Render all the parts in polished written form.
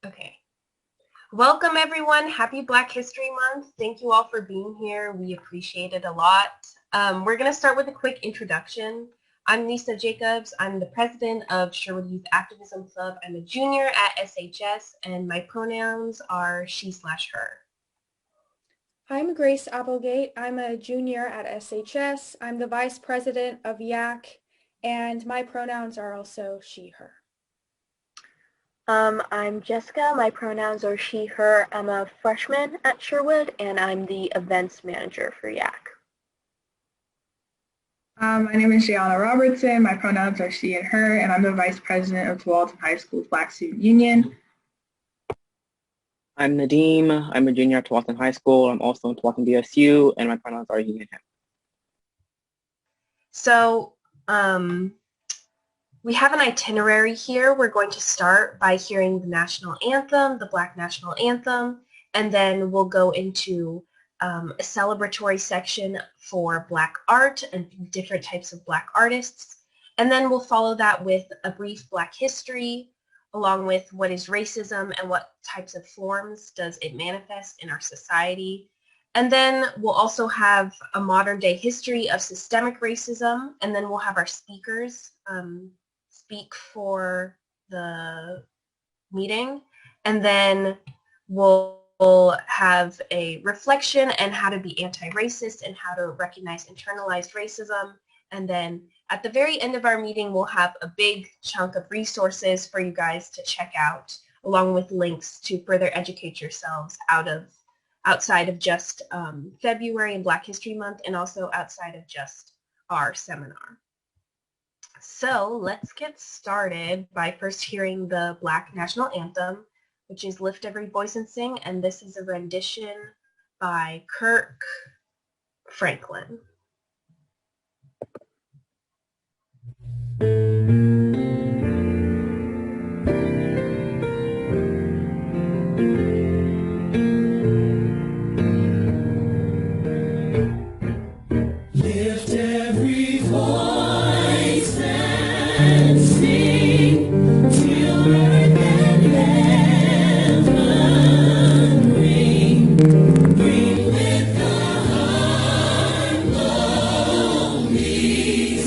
Okay. Welcome everyone. Happy Black History Month. Thank you all for being here. We appreciate it a lot. We're going to start with a quick introduction. I'm Lisa Jacobs. I'm the president of Sherwood Youth Activism Club. I'm a junior at SHS and my pronouns are she/her. I'm Grace Applegate. I'm a junior at SHS. I'm the vice president of YAC and my pronouns are also she/her. I'm Jessica. My pronouns are she, her. I'm a freshman at Sherwood, and I'm the events manager for YAC. My name is Gianna Robertson. My pronouns are she and her, and I'm the vice president of Tualatin High School's Black Student Union. I'm Nadeem. I'm a junior at Tualatin High School. I'm also in Tualatin BSU, and my pronouns are he and him. So, we have an itinerary here. We're going to start by hearing the national anthem, the Black national anthem, and then we'll go into a celebratory section for Black art and different types of Black artists. And then we'll follow that with a brief Black history, along with what is racism and what types of forms does it manifest in our society. And then we'll also have a modern day history of systemic racism, and then we'll have our speakers speak for the meeting, and then we'll have a reflection and how to be anti-racist and how to recognize internalized racism. And then at the very end of our meeting, we'll have a big chunk of resources for you guys to check out, along with links to further educate yourselves outside of just February and Black History Month, and also outside of just our seminar. So let's get started by first hearing the Black National Anthem, which is Lift Every Voice and Sing, and this is a rendition by Kirk Franklin. Lift every voice and sing till earth and heaven ring. Bring with the harmonies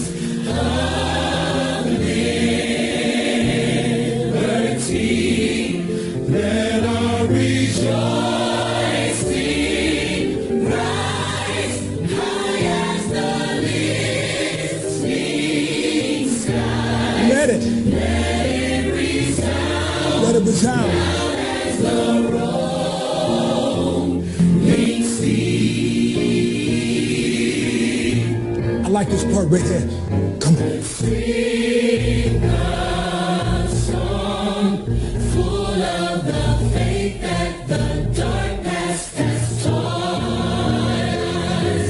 of liberty. Let our rejoicing rise high as the listening sky. Let it resound. As the rolling sea. I like this part right here. Come on. Sing a song full of the faith that the dark past has taught us.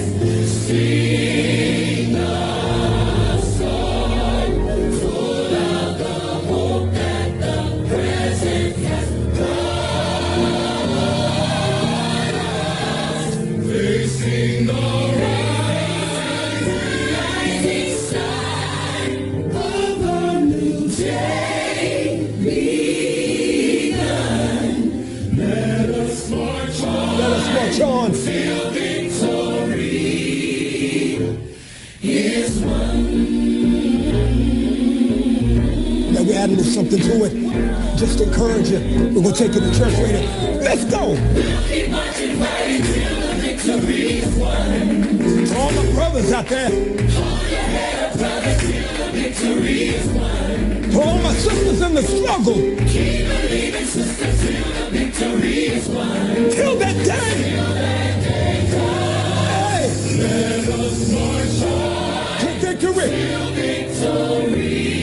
Sing a song full of the hope that the present has brought us. Facing the rising sun of a new day begun. Let us march on. Let us march on. Till victory is won. Now we add a little something to it. Just to encourage you. We're going to take it to church later. Let's go. We'll keep marching right till the victory is won. To all my brothers out there. Hold your head up, brother, till the victory is won. To all my sisters in the struggle. Keep believing, sister, till the victory is won. Till that day. Till that day comes. Hey. Let us march on To victory. till victory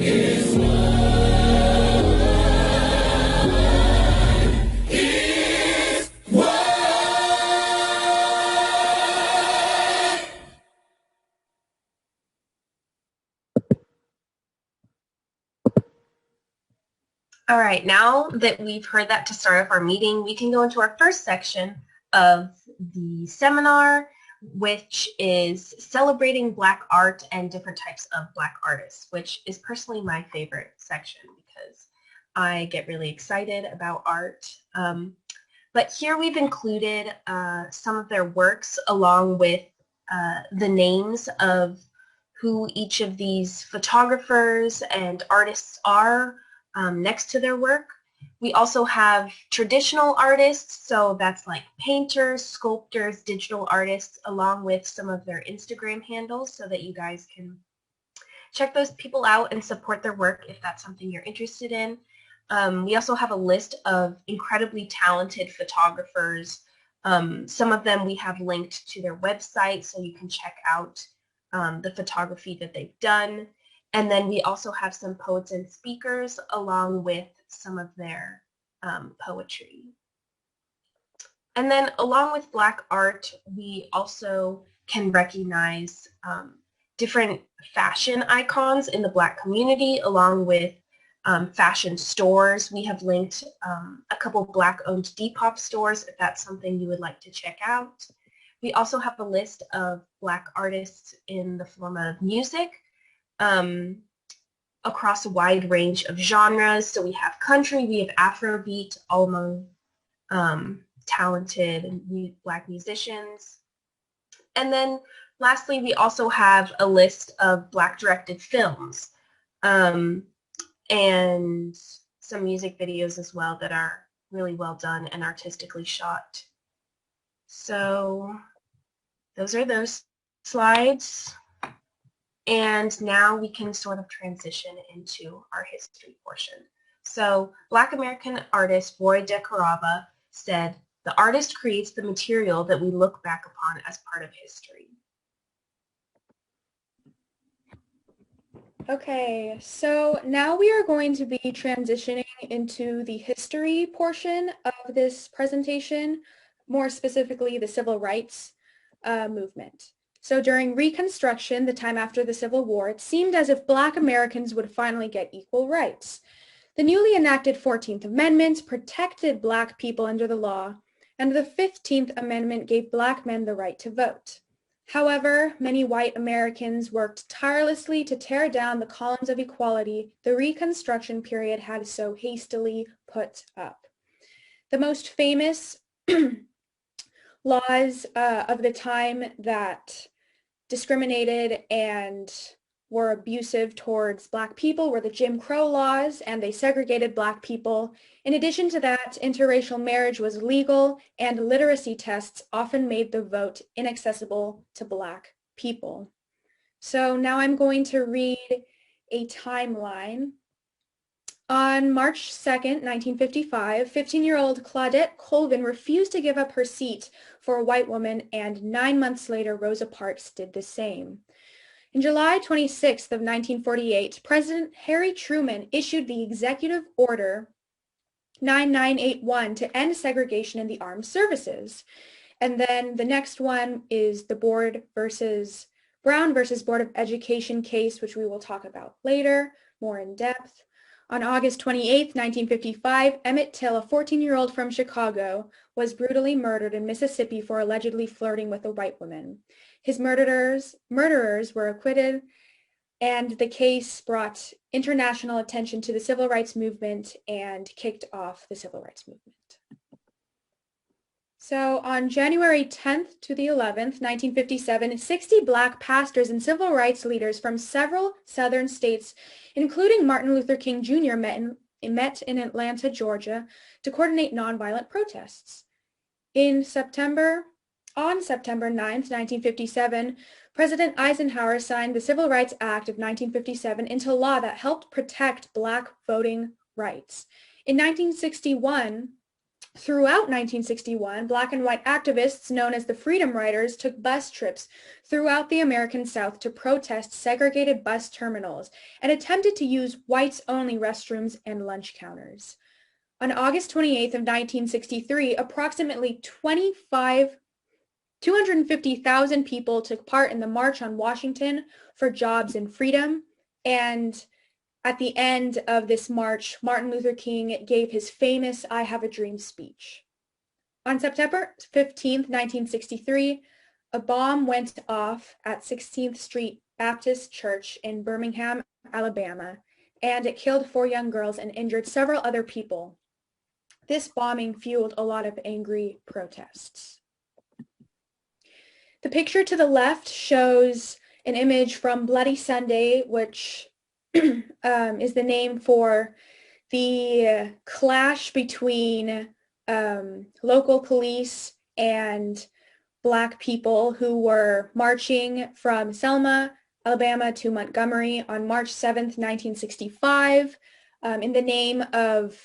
is won. Is won. All right, now that we've heard that to start off our meeting, we can go into our first section of the seminar, which is celebrating Black art and different types of Black artists, which is personally my favorite section because I get really excited about art. But here we've included some of their works along with the names of who each of these photographers and artists are next to their work. We also have traditional artists, so that's like painters, sculptors, digital artists, along with some of their Instagram handles so that you guys can check those people out and support their work if that's something you're interested in. We also have a list of incredibly talented photographers. Some of them we have linked to their website so you can check out the photography that they've done. And then we also have some poets and speakers along with some of their poetry. And then along with Black art, we also can recognize different fashion icons in the Black community along with fashion stores. We have linked a couple Black-owned Depop stores if that's something you would like to check out. We also have a list of Black artists in the form of music across a wide range of genres. So we have country, we have Afrobeat, all among talented Black musicians. And then lastly, we also have a list of Black-directed films and some music videos as well that are really well done and artistically shot. So those are those slides. And now we can sort of transition into our history portion. So Black American artist Roy DeCarava said, "The artist creates the material that we look back upon as part of history." Okay, so now we are going to be transitioning into the history portion of this presentation, more specifically the civil rights movement. So during Reconstruction, the time after the Civil War, it seemed as if Black Americans would finally get equal rights. The newly enacted 14th Amendment protected Black people under the law, and the 15th Amendment gave Black men the right to vote. However, many white Americans worked tirelessly to tear down the columns of equality the Reconstruction period had so hastily put up. The most famous laws of the time that discriminated and were abusive towards Black people were the Jim Crow laws, and they segregated Black people. In addition to that, interracial marriage was legal, and literacy tests often made the vote inaccessible to Black people. So now I'm going to read a timeline. On March 2nd, 1955, 15-year-old Claudette Colvin refused to give up her seat for a white woman, and 9 months later, Rosa Parks did the same. On July 26th of 1948, President Harry Truman issued the Executive Order 9981 to end segregation in the armed services. And then the next one is the Brown versus Board of Education case, which we will talk about later, more in depth. On August 28, 1955, Emmett Till, a 14-year-old from Chicago, was brutally murdered in Mississippi for allegedly flirting with a white woman. His murderers were acquitted, and the case brought international attention to the civil rights movement and kicked off the civil rights movement. So on January 10th to the 11th, 1957, 60 Black pastors and civil rights leaders from several southern states, including Martin Luther King Jr., met in Atlanta, Georgia, to coordinate nonviolent protests. On September 9th, 1957, President Eisenhower signed the Civil Rights Act of 1957 into law that helped protect Black voting rights. Throughout 1961, Black and white activists known as the Freedom Riders took bus trips throughout the American South to protest segregated bus terminals and attempted to use whites-only restrooms and lunch counters. On August 28th of 1963, approximately 250,000 people took part in the March on Washington for Jobs and Freedom, and at the end of this march, Martin Luther King gave his famous "I Have a Dream" speech. On September 15th, 1963, a bomb went off at 16th Street Baptist Church in Birmingham, Alabama, and it killed 4 young girls and injured several other people. This bombing fueled a lot of angry protests. The picture to the left shows an image from Bloody Sunday, which is the name for the clash between local police and Black people who were marching from Selma, Alabama to Montgomery on March 7th, 1965, in the name of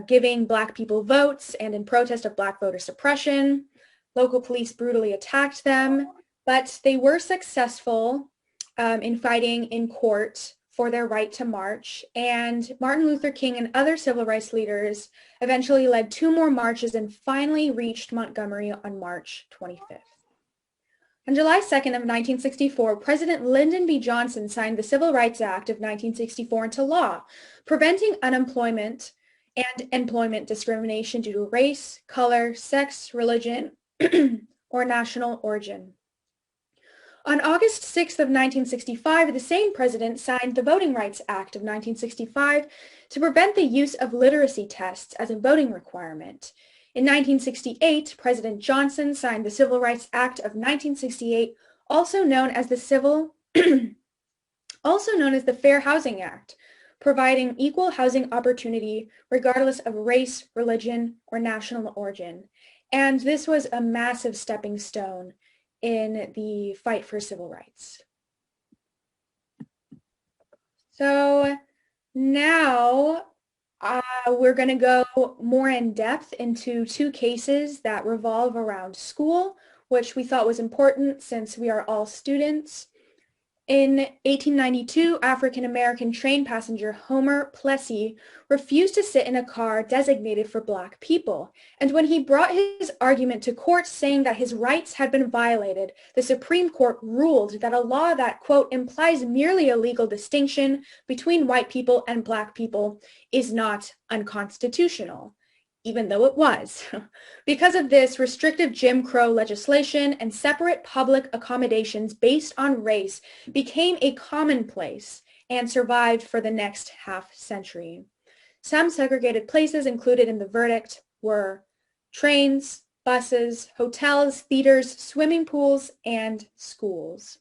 giving Black people votes and in protest of Black voter suppression. Local police brutally attacked them, but they were successful in fighting in court for their right to march, and Martin Luther King and other civil rights leaders eventually led 2 more marches and finally reached Montgomery on March 25th. On July 2nd of 1964, President Lyndon B. Johnson signed the Civil Rights Act of 1964 into law, preventing unemployment and employment discrimination due to race, color, sex, religion, or national origin. On August 6th of 1965, the same president signed the Voting Rights Act of 1965 to prevent the use of literacy tests as a voting requirement. In 1968, President Johnson signed the Civil Rights Act of 1968, also known as the Fair Housing Act, providing equal housing opportunity regardless of race, religion, or national origin. And this was a massive stepping stone in the fight for civil rights. So now we're going to go more in depth into 2 cases that revolve around school, which we thought was important since we are all students. In 1892, African-American train passenger Homer Plessy refused to sit in a car designated for Black people, and when he brought his argument to court saying that his rights had been violated, the Supreme Court ruled that a law that, quote, implies merely a legal distinction between white people and Black people is not unconstitutional, even though it was. Because of this, restrictive Jim Crow legislation and separate public accommodations based on race became a commonplace and survived for the next half-century. Some segregated places included in the verdict were trains, buses, hotels, theaters, swimming pools, and schools.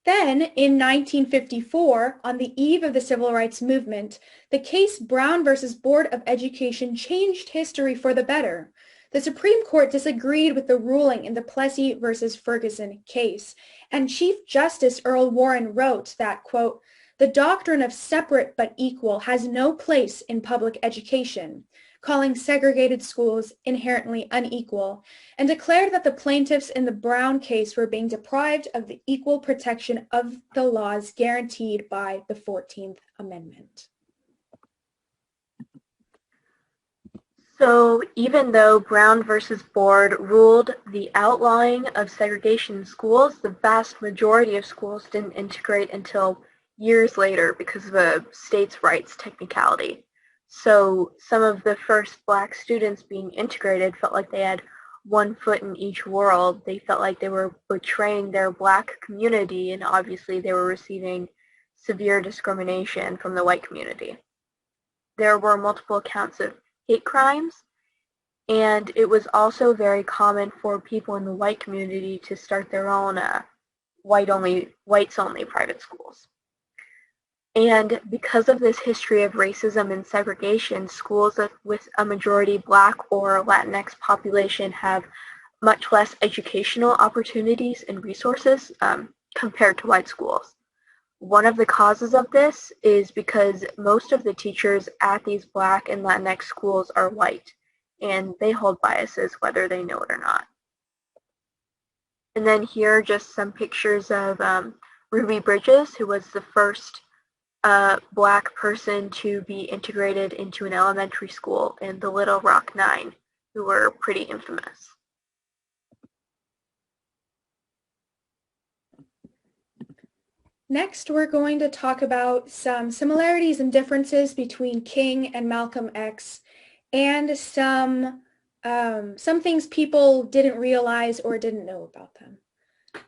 Then, in 1954, on the eve of the Civil Rights Movement, the case Brown versus Board of Education changed history for the better. The Supreme Court disagreed with the ruling in the Plessy versus Ferguson case, and Chief Justice Earl Warren wrote that, quote, "The doctrine of separate but equal has no place in public education," calling segregated schools inherently unequal, and declared that the plaintiffs in the Brown case were being deprived of the equal protection of the laws guaranteed by the 14th Amendment. So even though Brown versus Board ruled the outlawing of segregation in schools, the vast majority of schools didn't integrate until years later because of a states' rights technicality. So some of the first Black students being integrated felt like they had one foot in each world. They felt like they were betraying their Black community, and obviously they were receiving severe discrimination from the white community. There were multiple accounts of hate crimes, and it was also very common for people in the white community to start their own whites-only private schools. And because of this history of racism and segregation, schools with a majority Black or Latinx population have much less educational opportunities and resources compared to white schools. One of the causes of this is because most of the teachers at these Black and Latinx schools are white, and they hold biases whether they know it or not. And then here are just some pictures of Ruby Bridges, who was the first Black person to be integrated into an elementary school, and the Little Rock Nine, who were pretty infamous. Next, we're going to talk about some similarities and differences between King and Malcolm X, and some things people didn't realize or didn't know about them.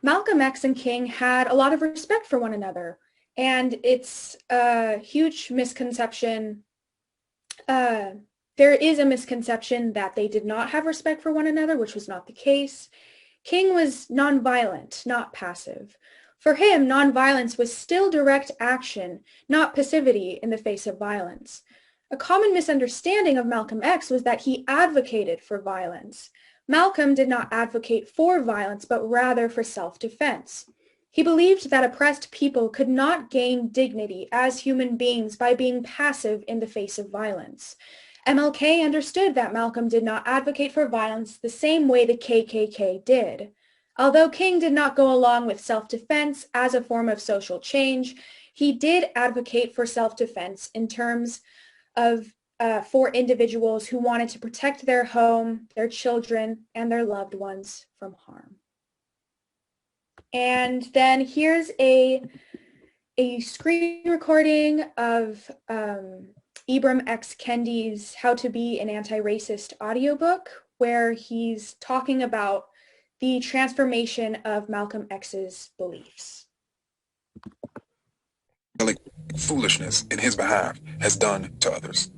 Malcolm X and King had a lot of respect for one another, And it's a huge misconception. There is a misconception that they did not have respect for one another, which was not the case. King was nonviolent, not passive. For him, nonviolence was still direct action, not passivity in the face of violence. A common misunderstanding of Malcolm X was that he advocated for violence. Malcolm did not advocate for violence, but rather for self-defense. He believed that oppressed people could not gain dignity as human beings by being passive in the face of violence. MLK understood that Malcolm did not advocate for violence the same way the KKK did. Although King did not go along with self-defense as a form of social change, he did advocate for self-defense in terms of for individuals who wanted to protect their home, their children, and their loved ones from harm. And then here's a screen recording of Ibram X. Kendi's How to Be an Anti-Racist audiobook, where he's talking about the transformation of Malcolm X's beliefs. Foolishness in his behalf has done to others.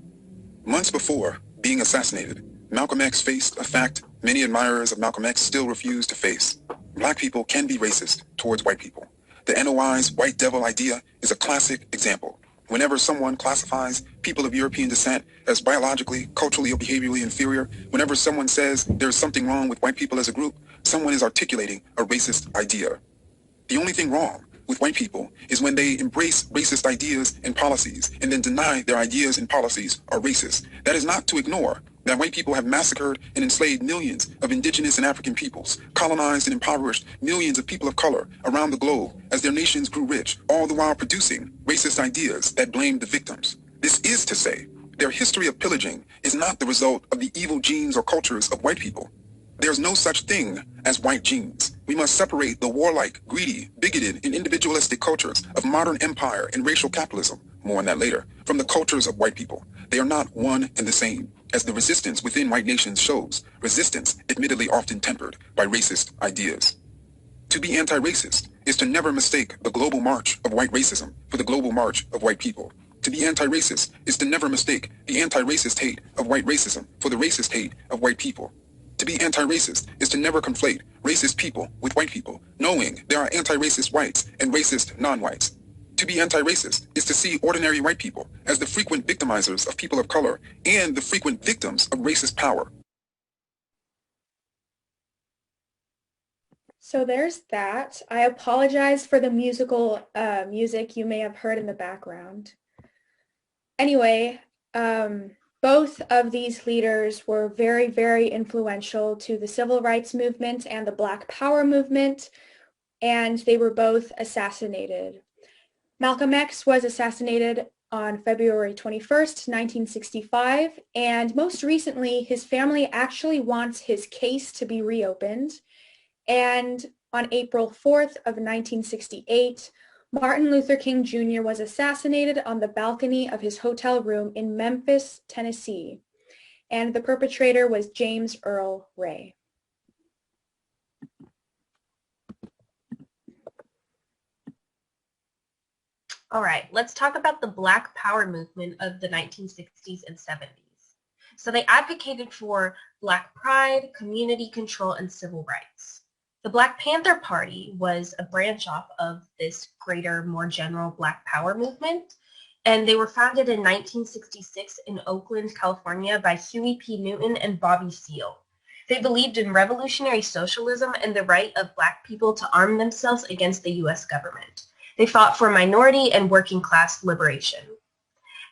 Months before being assassinated, Malcolm X faced a fact many admirers of Malcolm X still refuse to face. Black people can be racist towards white people. The NOI's white devil idea is a classic example. Whenever someone classifies people of European descent as biologically, culturally, or behaviorally inferior, whenever someone says there's something wrong with white people as a group, someone is articulating a racist idea. The only thing wrong with white people is when they embrace racist ideas and policies and then deny their ideas and policies are racist. That is not to ignore that white people have massacred and enslaved millions of indigenous and African peoples, colonized and impoverished millions of people of color around the globe as their nations grew rich, all the while producing racist ideas that blamed the victims. This is to say, their history of pillaging is not the result of the evil genes or cultures of white people. There's no such thing as white genes. We must separate the warlike, greedy, bigoted, and individualistic cultures of modern empire and racial capitalism, more on that later, from the cultures of white people. They are not one and the same, as the resistance within white nations shows, resistance admittedly often tempered by racist ideas. To be anti-racist is to never mistake the global march of white racism for the global march of white people. To be anti-racist is to never mistake the anti-racist hate of white racism for the racist hate of white people. To be anti-racist is to never conflate racist people with white people, knowing there are anti-racist whites and racist non-whites. To be anti-racist is to see ordinary white people as the frequent victimizers of people of color and the frequent victims of racist power. So there's that. I apologize for the musical music you may have heard in the background. Anyway, both of these leaders were very, very influential to the civil rights movement and the Black Power movement, and they were both assassinated. Malcolm X was assassinated on February 21st, 1965, and most recently, his family actually wants his case to be reopened. And on April 4th of 1968, Martin Luther King Jr. was assassinated on the balcony of his hotel room in Memphis, Tennessee, and the perpetrator was James Earl Ray. All right, let's talk about the Black Power movement of the 1960s and 70s. So they advocated for Black pride, community control, and civil rights. The Black Panther Party was a branch off of this greater, more general Black Power movement, and they were founded in 1966 in Oakland, California by Huey P. Newton and Bobby Seale. They believed in revolutionary socialism and the right of Black people to arm themselves against the U.S. government. They fought for minority and working class liberation.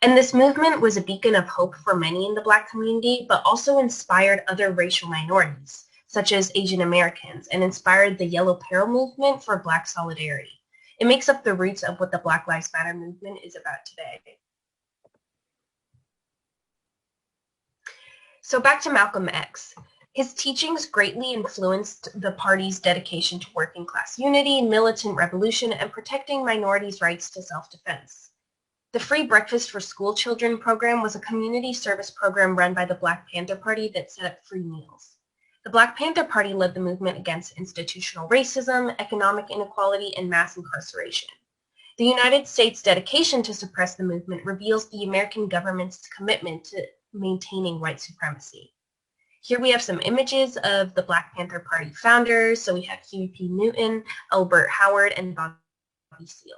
And this movement was a beacon of hope for many in the Black community, but also inspired other racial minorities, such as Asian Americans, and inspired the Yellow Peril movement for Black solidarity. It makes up the roots of what the Black Lives Matter movement is about today. So back to Malcolm X. His teachings greatly influenced the party's dedication to working class unity, militant revolution, and protecting minorities' rights to self-defense. The Free Breakfast for School Children program was a community service program run by the Black Panther Party that set up free meals. The Black Panther Party led the movement against institutional racism, economic inequality, and mass incarceration. The United States' dedication to suppress the movement reveals the American government's commitment to maintaining white supremacy. Here we have some images of the Black Panther Party founders. So we have Huey P. Newton, Elbert Howard, and Bobby Seale.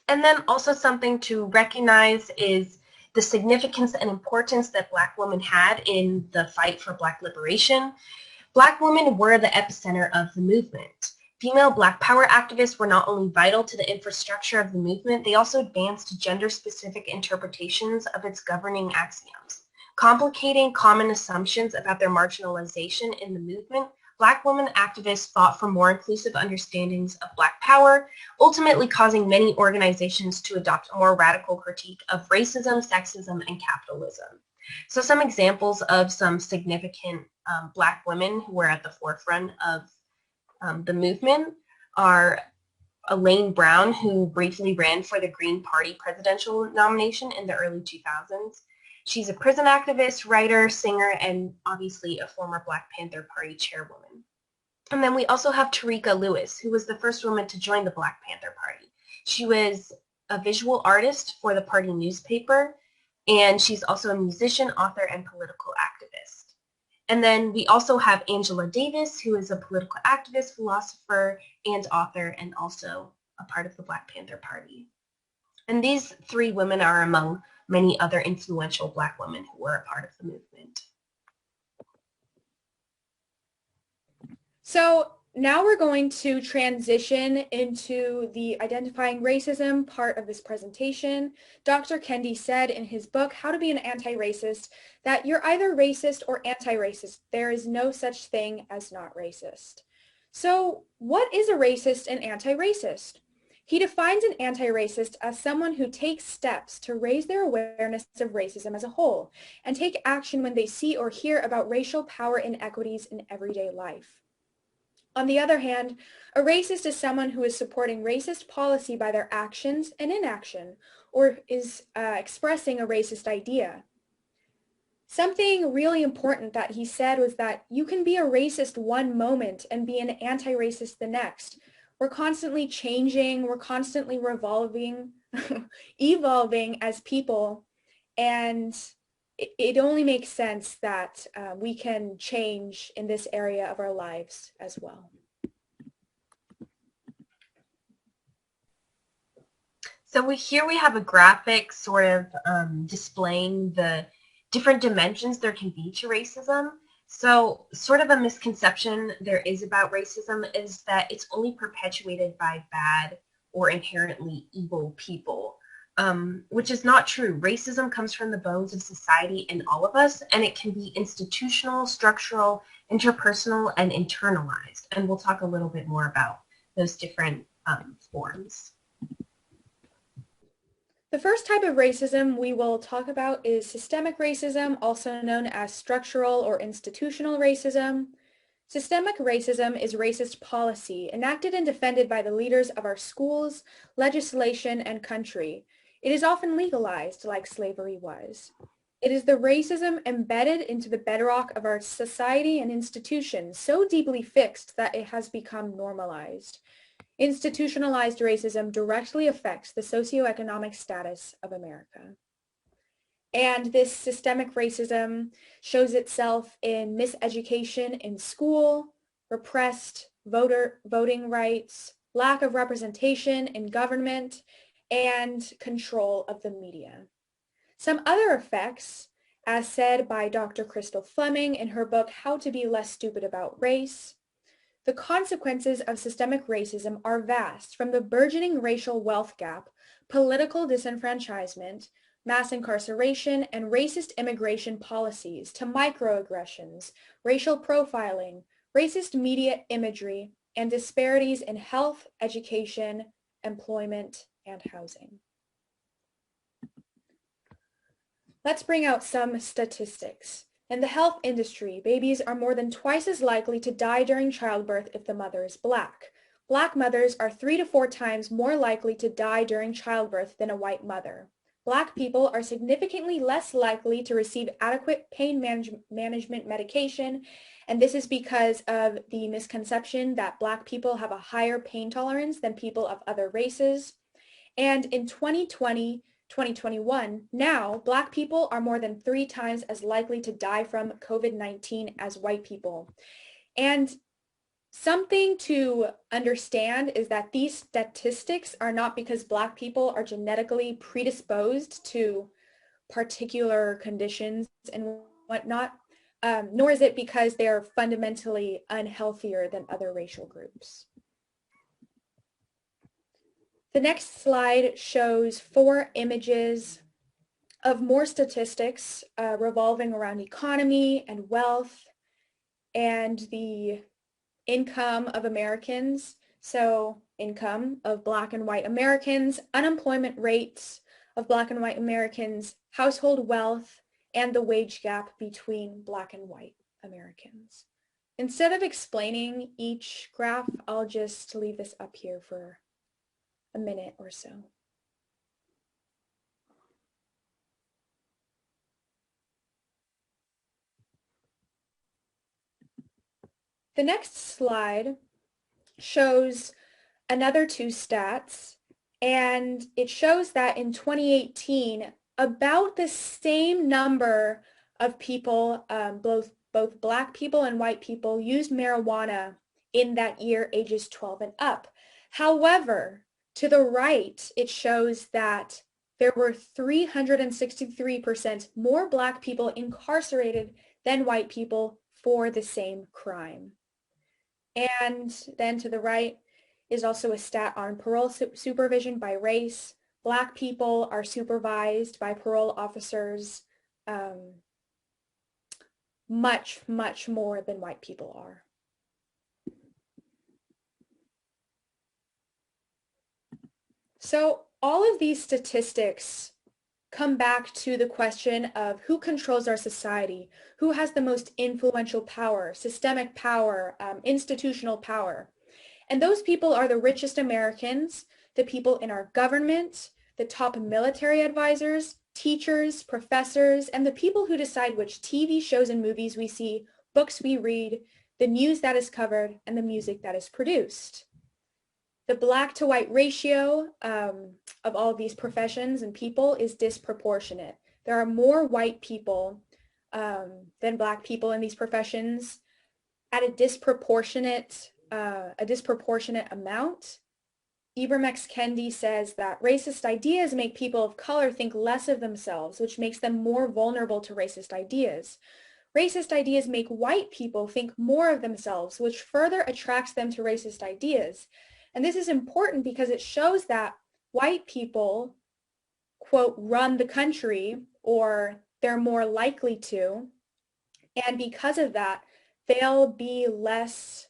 And then also something to recognize is the significance and importance that Black women had in the fight for Black liberation. Black women were the epicenter of the movement. Female Black power activists were not only vital to the infrastructure of the movement, they also advanced gender-specific interpretations of its governing axioms. Complicating common assumptions about their marginalization in the movement, Black women activists fought for more inclusive understandings of Black power, ultimately causing many organizations to adopt a more radical critique of racism, sexism, and capitalism. So some examples of some significant Black women who were at the forefront of the movement are Elaine Brown, who briefly ran for the Green Party presidential nomination in the early 2000s. She's a prison activist, writer, singer, and obviously a former Black Panther Party chairwoman. And then we also have Tarika Lewis, who was the first woman to join the Black Panther Party. She was a visual artist for the party newspaper, and she's also a musician, author, and political activist. And then we also have Angela Davis, who is a political activist, philosopher, and author, and also a part of the Black Panther Party. And these three women are among many other influential Black women who were a part of the movement. So now we're going to transition into the identifying racism part of this presentation. Dr. Kendi said in his book, How to Be an Anti-Racist, that you're either racist or anti-racist. There is no such thing as not racist. So what is a racist and anti-racist? He defines an anti-racist as someone who takes steps to raise their awareness of racism as a whole and take action when they see or hear about racial power inequities in everyday life. On the other hand, a racist is someone who is supporting racist policy by their actions and inaction, or is expressing a racist idea. Something really important that he said was that you can be a racist one moment and be an anti-racist the next. We're constantly changing, we're constantly evolving as people, and it only makes sense that we can change in this area of our lives as well. So here we have a graphic sort of displaying the different dimensions there can be to racism. So sort of a misconception there is about racism is that it's only perpetuated by bad or inherently evil people, which is not true. Racism comes from the bones of society in all of us, and it can be institutional, structural, interpersonal, and internalized. And we'll talk a little bit more about those different forms. The first type of racism we will talk about is systemic racism, also known as structural or institutional racism. Systemic racism is racist policy enacted and defended by the leaders of our schools, legislation, and country. It is often legalized like slavery was. It is the racism embedded into the bedrock of our society and institutions, so deeply fixed that it has become normalized. Institutionalized racism directly affects the socioeconomic status of America. And this systemic racism shows itself in miseducation in school, repressed voting rights, lack of representation in government, and control of the media. Some other effects, as said by Dr. Crystal Fleming in her book, How to Be Less Stupid About Race, the consequences of systemic racism are vast, from the burgeoning racial wealth gap, political disenfranchisement, mass incarceration, and racist immigration policies to microaggressions, racial profiling, racist media imagery, and disparities in health, education, employment, and housing. Let's bring out some statistics. In the health industry, babies are more than twice as likely to die during childbirth if the mother is Black. Black mothers are 3 to 4 times more likely to die during childbirth than a white mother. Black people are significantly less likely to receive adequate pain management medication, and this is because of the misconception that Black people have a higher pain tolerance than people of other races. And in 2020, 2021, now Black people are more than 3 times as likely to die from COVID-19 as white people. And something to understand is that these statistics are not because Black people are genetically predisposed to particular conditions and whatnot, nor is it because they are fundamentally unhealthier than other racial groups. The next slide shows 4 images of more statistics revolving around economy and wealth and the income of Americans. So income of Black and white Americans, unemployment rates of Black and white Americans, household wealth, and the wage gap between Black and white Americans. Instead of explaining each graph, I'll just leave this up here for a minute or so. The next slide shows another 2 stats, and it shows that in 2018, about the same number of people, both Black people and white people, used marijuana in that year, ages 12 and up. However, to the right, it shows that there were 363% more Black people incarcerated than white people for the same crime. And then to the right is also a stat on parole supervision by race. Black people are supervised by parole officers much, much more than white people are. So all of these statistics come back to the question of who controls our society, who has the most influential power, systemic power, institutional power. And those people are the richest Americans, the people in our government, the top military advisors, teachers, professors, and the people who decide which TV shows and movies we see, books we read, the news that is covered, and the music that is produced. The Black to white ratio of all of these professions and people is disproportionate. There are more white people than Black people in these professions at a disproportionate amount. Ibram X. Kendi says that racist ideas make people of color think less of themselves, which makes them more vulnerable to racist ideas. Racist ideas make white people think more of themselves, which further attracts them to racist ideas. And this is important because it shows that white people, quote, run the country, or they're more likely to. And because of that, they'll be less,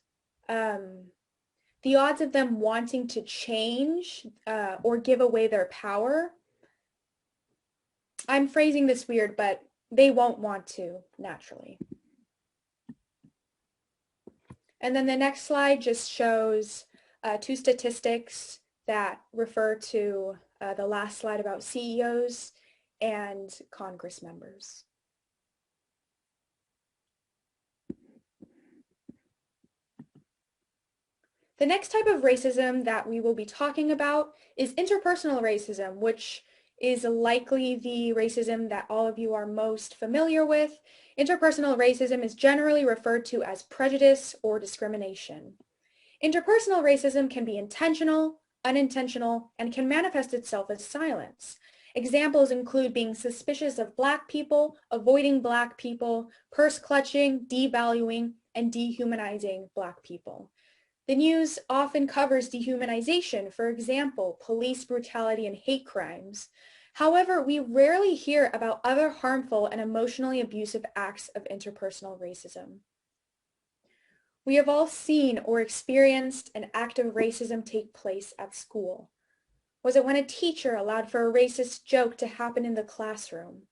the odds of them wanting to change or give away their power, I'm phrasing this weird, but they won't want to naturally. And then the next slide just shows 2 statistics that refer to the last slide about CEOs and Congress members. The next type of racism that we will be talking about is interpersonal racism, which is likely the racism that all of you are most familiar with. Interpersonal racism is generally referred to as prejudice or discrimination. Interpersonal racism can be intentional, unintentional, and can manifest itself as silence. Examples include being suspicious of Black people, avoiding Black people, purse clutching, devaluing, and dehumanizing Black people. The news often covers dehumanization, for example, police brutality and hate crimes. However, we rarely hear about other harmful and emotionally abusive acts of interpersonal racism. We have all seen or experienced an act of racism take place at school. Was it when a teacher allowed for a racist joke to happen in the classroom?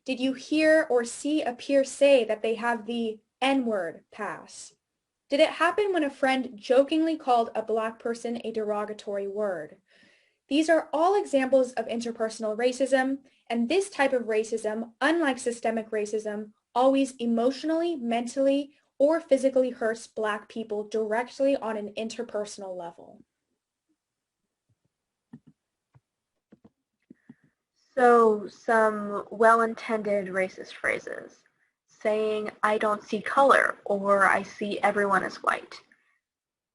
Did you hear or see a peer say that they have the N-word pass? Did it happen when a friend jokingly called a Black person a derogatory word? These are all examples of interpersonal racism, and this type of racism, unlike systemic racism, always emotionally, mentally, or physically hurts Black people directly on an interpersonal level. So some well-intended racist phrases, saying I don't see color or I see everyone as white.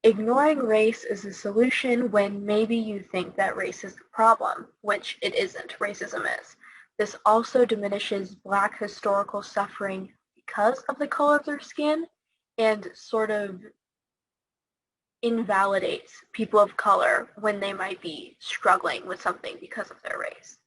Ignoring race is a solution when maybe you think that race is the problem, which it isn't, racism is. This also diminishes Black historical suffering because of the color of their skin and sort of invalidates people of color when they might be struggling with something because of their race.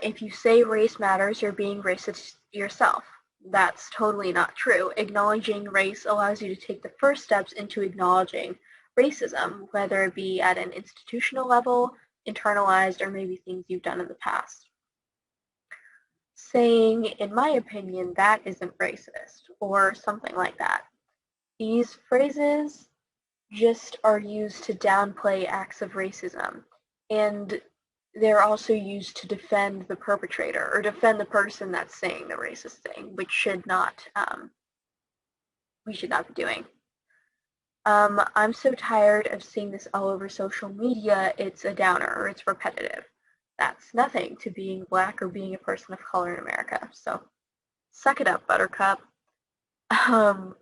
If you say race matters, you're being racist yourself. That's totally not true. Acknowledging race allows you to take the first steps into acknowledging racism, whether it be at an institutional level, internalized, or maybe things you've done in the past. Saying, in my opinion, that isn't racist, or something like that. These phrases just are used to downplay acts of racism, and they're also used to defend the perpetrator or defend the person that's saying the racist thing, which should not, we should not be doing. I'm so tired of seeing this all over social media. It's a downer or it's repetitive. That's nothing to being Black or being a person of color in America. So suck it up, Buttercup. I'm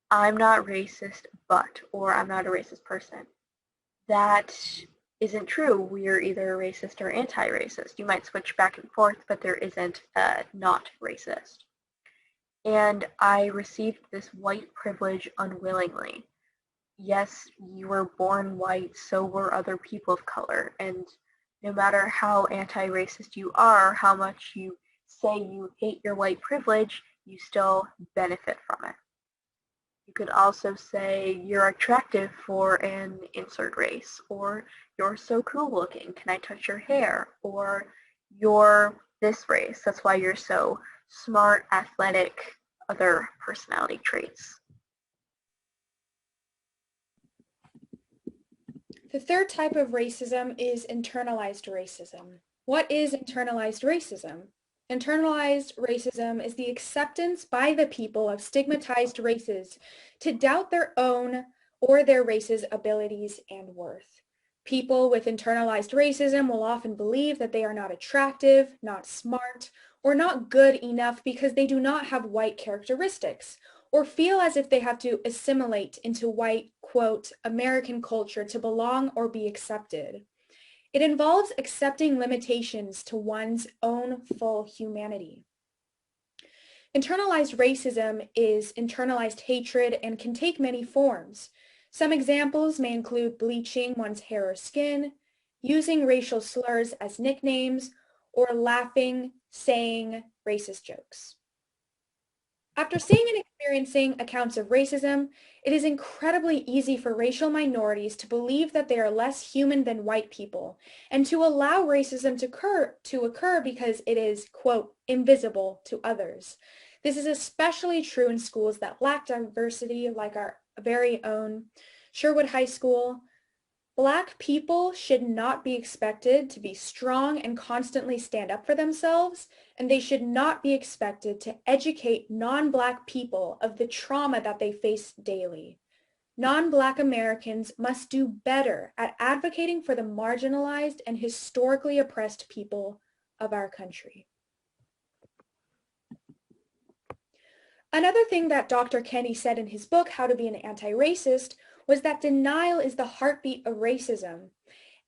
not racist, but, or I'm not a racist person. That isn't true. We are either racist or anti-racist. You might switch back and forth, but there isn't not racist. And I received this white privilege unwillingly. Yes, you were born white, so were other people of color. And no matter how anti-racist you are, how much you say you hate your white privilege, you still benefit from it. You could also say you're attractive for an insert race, or you're so cool looking, can I touch your hair? Or you're this race, that's why you're so smart, athletic, other personality traits. The third type of racism is internalized racism. What is internalized racism? Internalized racism is the acceptance by the people of stigmatized races to doubt their own or their race's abilities and worth. People with internalized racism will often believe that they are not attractive, not smart, or not good enough because they do not have white characteristics, or feel as if they have to assimilate into white, quote, American culture to belong or be accepted. It involves accepting limitations to one's own full humanity. Internalized racism is internalized hatred and can take many forms. Some examples may include bleaching one's hair or skin, using racial slurs as nicknames, or laughing, saying racist jokes. After seeing and experiencing accounts of racism, it is incredibly easy for racial minorities to believe that they are less human than white people and to allow racism to occur because it is, quote, invisible to others. This is especially true in schools that lack diversity, like our very own Sherwood High School. Black people should not be expected to be strong and constantly stand up for themselves, and they should not be expected to educate non-Black people of the trauma that they face daily. Non-Black Americans must do better at advocating for the marginalized and historically oppressed people of our country. Another thing that Dr. Kenny said in his book, How to Be an Anti-Racist, was that denial is the heartbeat of racism.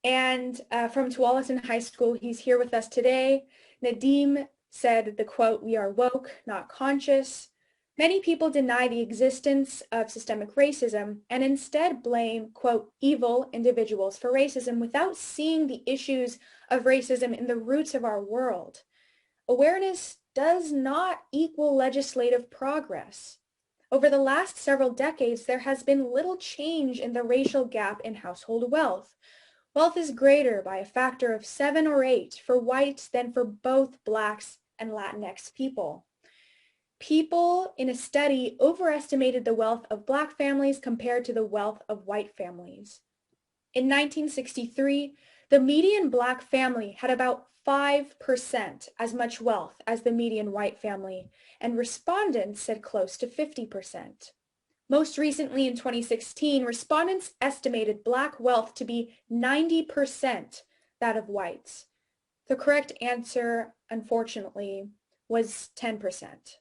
And from Tualatin High School, he's here with us today. Nadim said the quote, "We are woke, not conscious." Many people deny the existence of systemic racism and instead blame, quote, evil individuals for racism without seeing the issues of racism in the roots of our world. Awareness does not equal legislative progress. Over the last several decades, there has been little change in the racial gap in household wealth. Wealth is greater by a factor of 7 or 8 for whites than for both Blacks and Latinx people. People in a study overestimated the wealth of Black families compared to the wealth of white families. In 1963, the median Black family had about 5% as much wealth as the median white family, and respondents said close to 50%. Most recently, in 2016, respondents estimated Black wealth to be 90% that of whites. The correct answer, unfortunately, was 10%.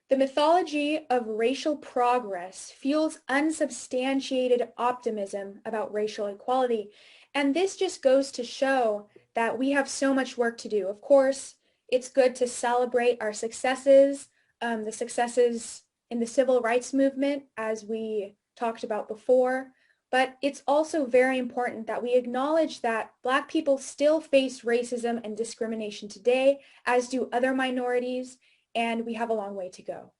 The mythology of racial progress fuels unsubstantiated optimism about racial equality, and this just goes to show that we have so much work to do. Of course, it's good to celebrate our successes, the successes in the civil rights movement, as we talked about before, but it's also very important that we acknowledge that Black people still face racism and discrimination today, as do other minorities, and we have a long way to go.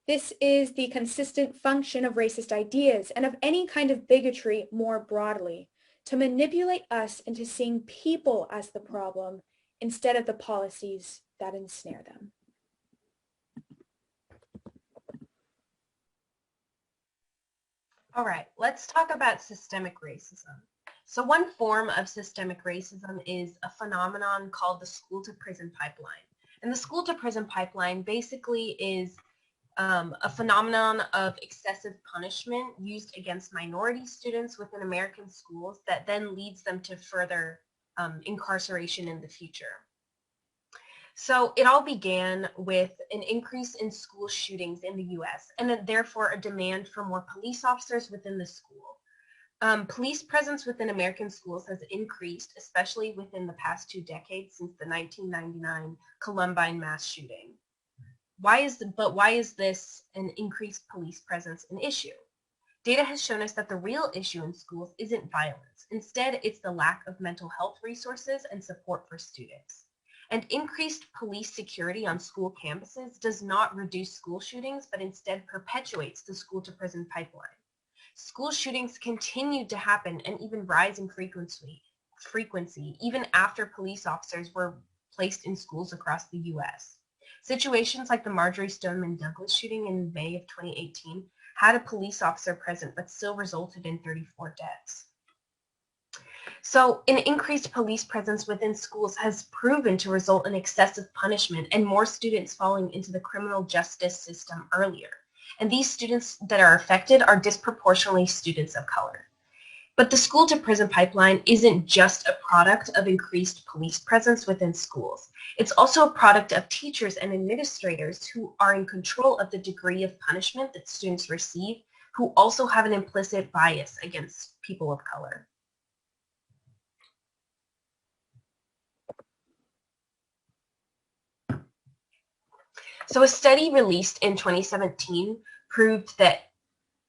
This is the consistent function of racist ideas and of any kind of bigotry more broadly, to manipulate us into seeing people as the problem instead of the policies that ensnare them. All right, let's talk about systemic racism. So one form of systemic racism is a phenomenon called the school-to-prison pipeline. And the school-to-prison pipeline basically is a phenomenon of excessive punishment used against minority students within American schools that then leads them to further incarceration in the future. So it all began with an increase in school shootings in the U.S. and therefore a demand for more police officers within the school. Police presence within American schools has increased, especially within the past 2 decades since the 1999 Columbine mass shooting. Why is this an increased police presence an issue? Data has shown us that the real issue in schools isn't violence. Instead, it's the lack of mental health resources and support for students. And increased police security on school campuses does not reduce school shootings, but instead perpetuates the school-to-prison pipeline. School shootings continued to happen and even rise in frequency even after police officers were placed in schools across the U.S. Situations like the Marjory Stoneman Douglas shooting in May of 2018 had a police officer present but still resulted in 34 deaths. So an increased police presence within schools has proven to result in excessive punishment and more students falling into the criminal justice system earlier. And these students that are affected are disproportionately students of color. But the school-to-prison pipeline isn't just a product of increased police presence within schools. It's also a product of teachers and administrators who are in control of the degree of punishment that students receive, who also have an implicit bias against people of color. So a study released in 2017 proved that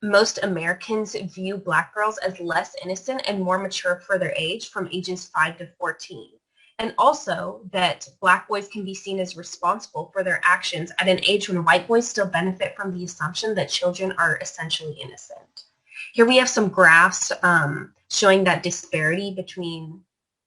most Americans view Black girls as less innocent and more mature for their age from ages 5 to 14. And also that Black boys can be seen as responsible for their actions at an age when white boys still benefit from the assumption that children are essentially innocent. Here we have some graphs showing that disparity between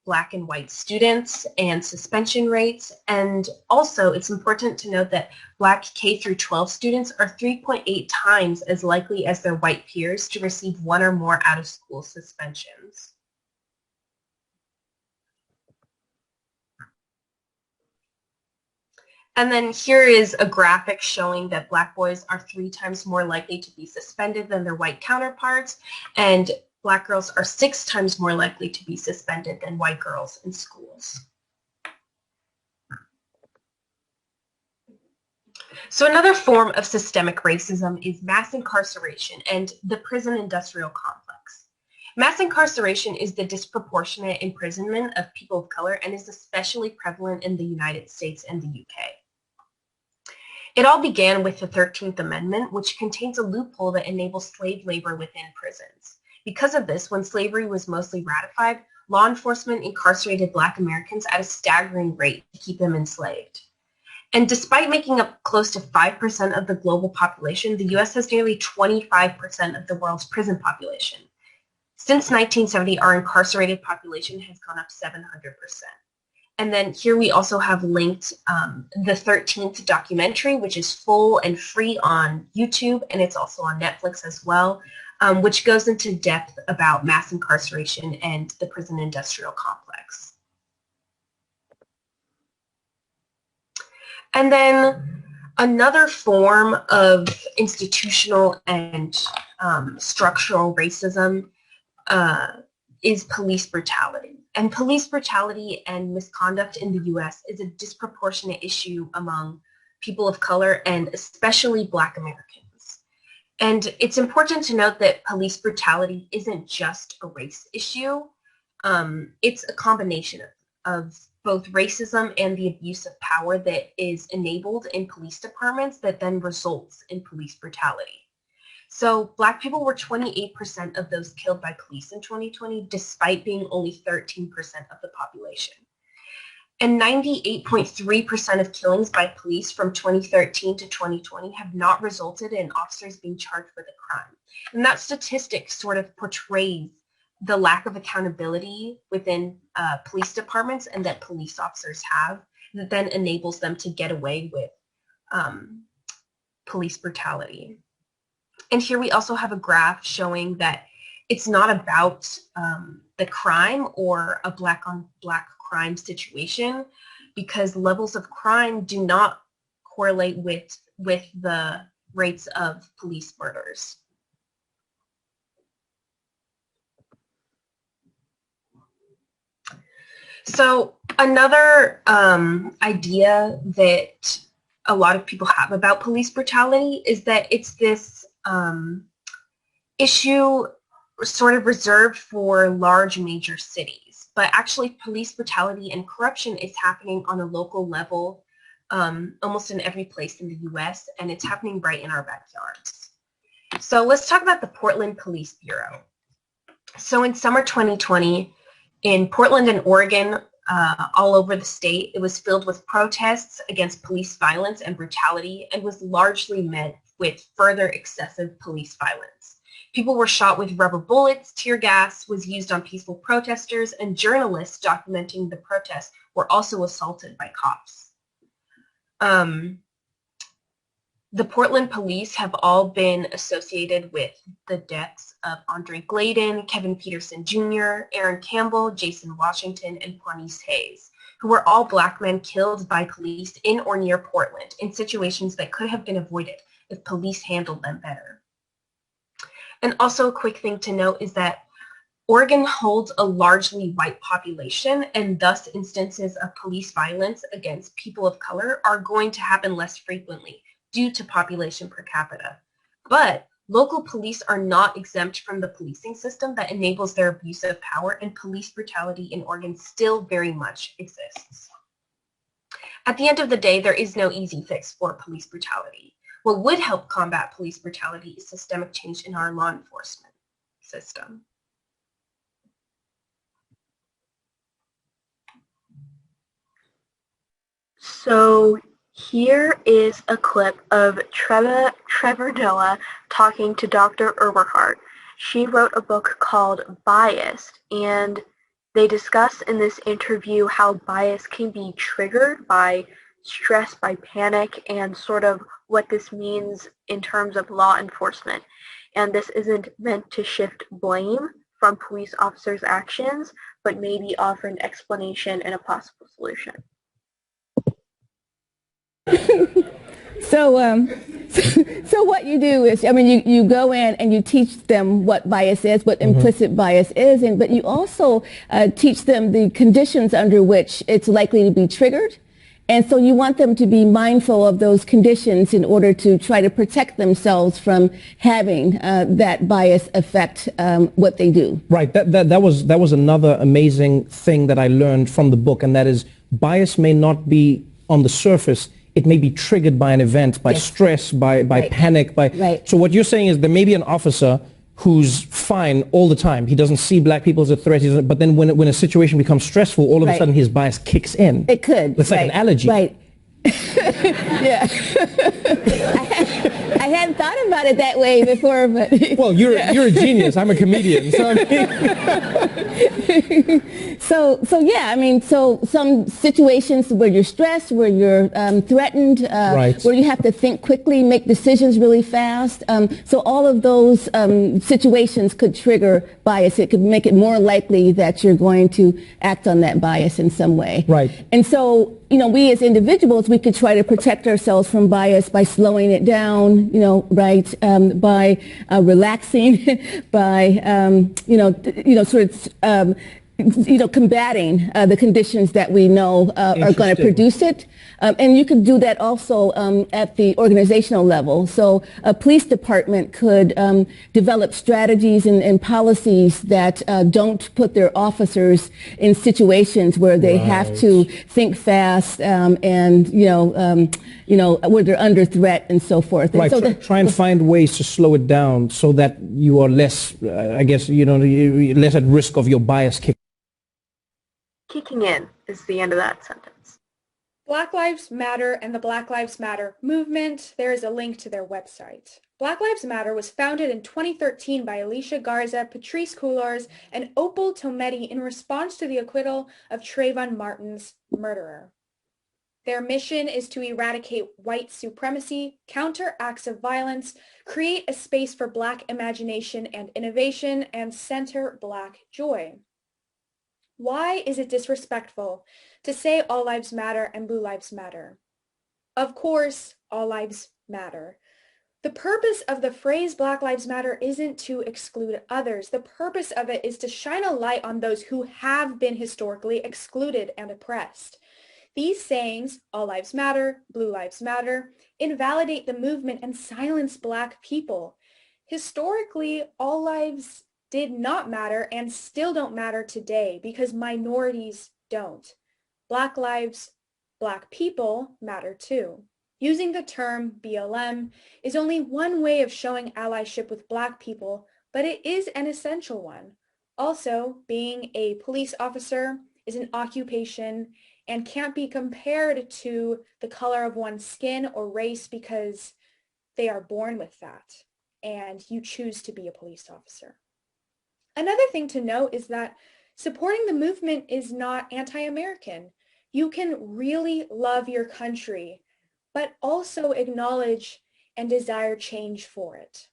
Black and white students and suspension rates. And also it's important to note that Black K through 12 students are 3.8 times as likely as their white peers to receive 1 or more out of school suspensions. And then here is a graphic showing that Black boys are 3 times more likely to be suspended than their white counterparts, and Black girls are 6 times more likely to be suspended than white girls in schools. So another form of systemic racism is mass incarceration and the prison industrial complex. Mass incarceration is the disproportionate imprisonment of people of color and is especially prevalent in the United States and the UK. It all began with the 13th Amendment, which contains a loophole that enables slave labor within prisons. Because of this, when slavery was mostly ratified, law enforcement incarcerated Black Americans at a staggering rate to keep them enslaved. And despite making up close to 5% of the global population, the U.S. has nearly 25% of the world's prison population. Since 1970, our incarcerated population has gone up 700%. And then here we also have linked the 13th documentary, which is full and free on YouTube, and it's also on Netflix as well. which goes into depth about mass incarceration and the prison industrial complex. And then another form of institutional and structural racism is police brutality. And police brutality and misconduct in the US is a disproportionate issue among people of color and especially Black Americans. And it's important to note that police brutality isn't just a race issue. It's a combination of both racism and the abuse of power that is enabled in police departments that then results in police brutality. So Black people were 28% of those killed by police in 2020, despite being only 13% of the population. And 98.3% of killings by police from 2013 to 2020 have not resulted in officers being charged with a crime. And that statistic sort of portrays the lack of accountability within police departments and that police officers have that then enables them to get away with police brutality. And here we also have a graph showing that it's not about the crime or a Black on Black crime situation, because levels of crime do not correlate with the rates of police murders. So another idea that a lot of people have about police brutality is that it's this issue sort of reserved for large major cities. But actually police brutality and corruption is happening on a local level almost in every place in the US, and it's happening right in our backyards. So let's talk about the Portland Police Bureau. So in summer 2020, in Portland and Oregon, all over the state, it was filled with protests against police violence and brutality and was largely met with further excessive police violence. People were shot with rubber bullets, tear gas was used on peaceful protesters, and journalists documenting the protests were also assaulted by cops. The Portland police have all been associated with the deaths of Andre Gladen, Kevin Peterson Jr., Aaron Campbell, Jason Washington, and Juanice Hayes, who were all Black men killed by police in or near Portland in situations that could have been avoided if police handled them better. And also a quick thing to note is that Oregon holds a largely white population, and thus instances of police violence against people of color are going to happen less frequently due to population per capita. But local police are not exempt from the policing system that enables their abuse of power, and police brutality in Oregon still very much exists. At the end of the day, there is no easy fix for police brutality. What would help combat police brutality is systemic change in our law enforcement system. So here is a clip of Trevor Noah talking to Dr. Eberhardt. She wrote a book called Biased, and they discuss in this interview how bias can be triggered by stress, by panic, and sort of what this means in terms of law enforcement. And this isn't meant to shift blame from police officers' actions, but maybe offer an explanation and a possible solution. So what you do is, I mean, you go in and you teach them what bias is, what implicit bias is, but you also teach them the conditions under which it's likely to be triggered. And so you want them to be mindful of those conditions in order to try to protect themselves from having that bias affect what they do. Right. That was another amazing thing that I learned from the book, and that is bias may not be on the surface. It may be triggered by an event, by stress, by panic. So what you're saying is there may be an officer who's fine all the time. He doesn't see Black people as a threat. But then when a situation becomes stressful, all of a sudden his bias kicks in. It could. It's like an allergy. Right. Yeah. I hadn't thought about it that way before, but well, you're a genius. I'm a comedian, so I mean. so yeah, I mean, so some situations where you're stressed, where you're threatened, right. where you have to think quickly, make decisions really fast. So all of those situations could trigger bias. It could make it more likely that you're going to act on that bias in some way. Right. And so, you know, we as individuals, we could try to protect ourselves from bias by slowing it down, you know, right, by relaxing, by, sort of, combating the conditions that we know are going to produce it. And you could do that also at the organizational level. So a police department could develop strategies and policies that don't put their officers in situations where they have to think fast and, where they're under threat and so forth. Right. And so try and find ways to slow it down so that you are less, less at risk of your bias kicking in is the end of that sentence. Black Lives Matter and the Black Lives Matter movement, there is a link to their website. Black Lives Matter was founded in 2013 by Alicia Garza, Patrice Coulars, and Opal Tometi in response to the acquittal of Trayvon Martin's murderer. Their mission is to eradicate white supremacy, counter acts of violence, create a space for Black imagination and innovation, and center Black joy. Why is it disrespectful to say all lives matter and blue lives matter? Of course, all lives matter. The purpose of the phrase Black Lives Matter isn't to exclude others. The purpose of it is to shine a light on those who have been historically excluded and oppressed. These sayings, all lives matter, blue lives matter, invalidate the movement and silence Black people. Historically, all lives did not matter and still don't matter today because minorities don't. Black lives, Black people matter too. Using the term BLM is only one way of showing allyship with Black people, but it is an essential one. Also, being a police officer is an occupation and can't be compared to the color of one's skin or race because they are born with that and you choose to be a police officer. Another thing to note is that supporting the movement is not anti-American. You can really love your country, but also acknowledge and desire change for it.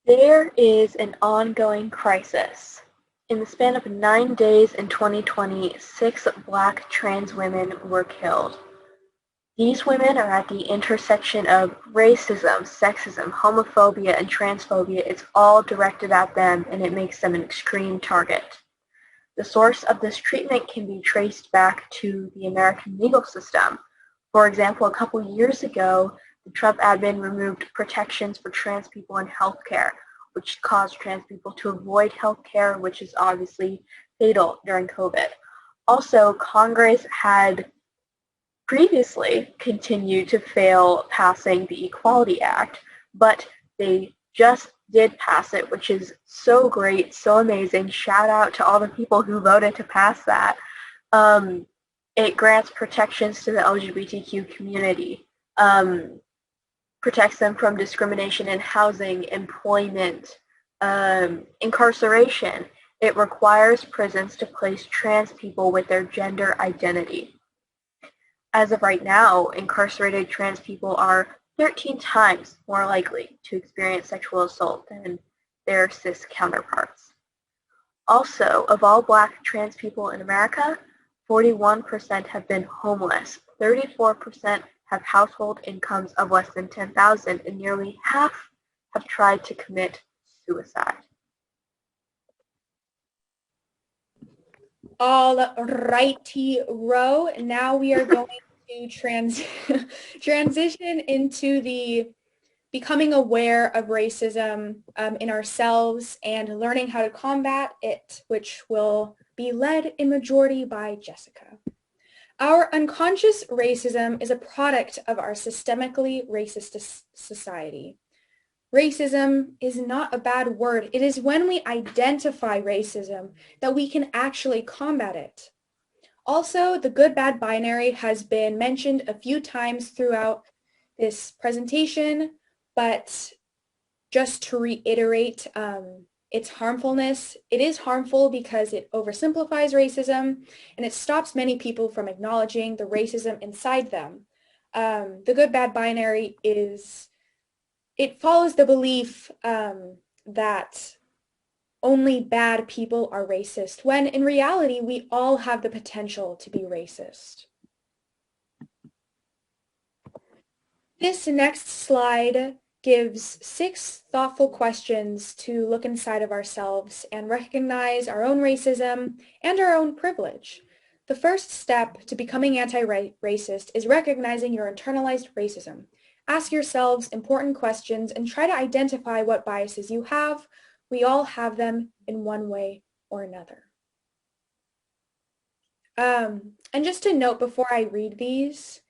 There is an ongoing crisis. In the span of 9 days in 2020, 6 Black trans women were killed. These women are at the intersection of racism, sexism, homophobia, and transphobia. It's all directed at them, and it makes them an extreme target. The source of this treatment can be traced back to the American legal system. For example, a couple years ago, the Trump admin removed protections for trans people in healthcare, which caused trans people to avoid healthcare, which is obviously fatal during COVID. Also, Congress had previously continued to fail passing the Equality Act, but they just did pass it, which is so great, so amazing. Shout out to all the people who voted to pass that. It grants protections to the LGBTQ community, protects them from discrimination in housing, employment, incarceration. It requires prisons to place trans people with their gender identity. As of right now, incarcerated trans people are 13 times more likely to experience sexual assault than their cis counterparts. Also, of all Black trans people in America, 41% have been homeless, 34% have household incomes of less than $10,000, and nearly half have tried to commit suicide. All righty-ro. Now we are going to transition into the becoming aware of racism in ourselves and learning how to combat it, which will be led in majority by Jessica. Our unconscious racism is a product of our systemically racist society. Racism is not a bad word. It is when we identify racism that we can actually combat it. Also, the good-bad binary has been mentioned a few times throughout this presentation, but just to reiterate its harmfulness, it is harmful because it oversimplifies racism and it stops many people from acknowledging the racism inside them. The good-bad binary it follows the belief that only bad people are racist, when in reality, we all have the potential to be racist. This next slide gives 6 thoughtful questions to look inside of ourselves and recognize our own racism and our own privilege. The first step to becoming anti-racist is recognizing your internalized racism. Ask yourselves important questions and try to identify what biases you have. We all have them in one way or another. And just to note before I read these,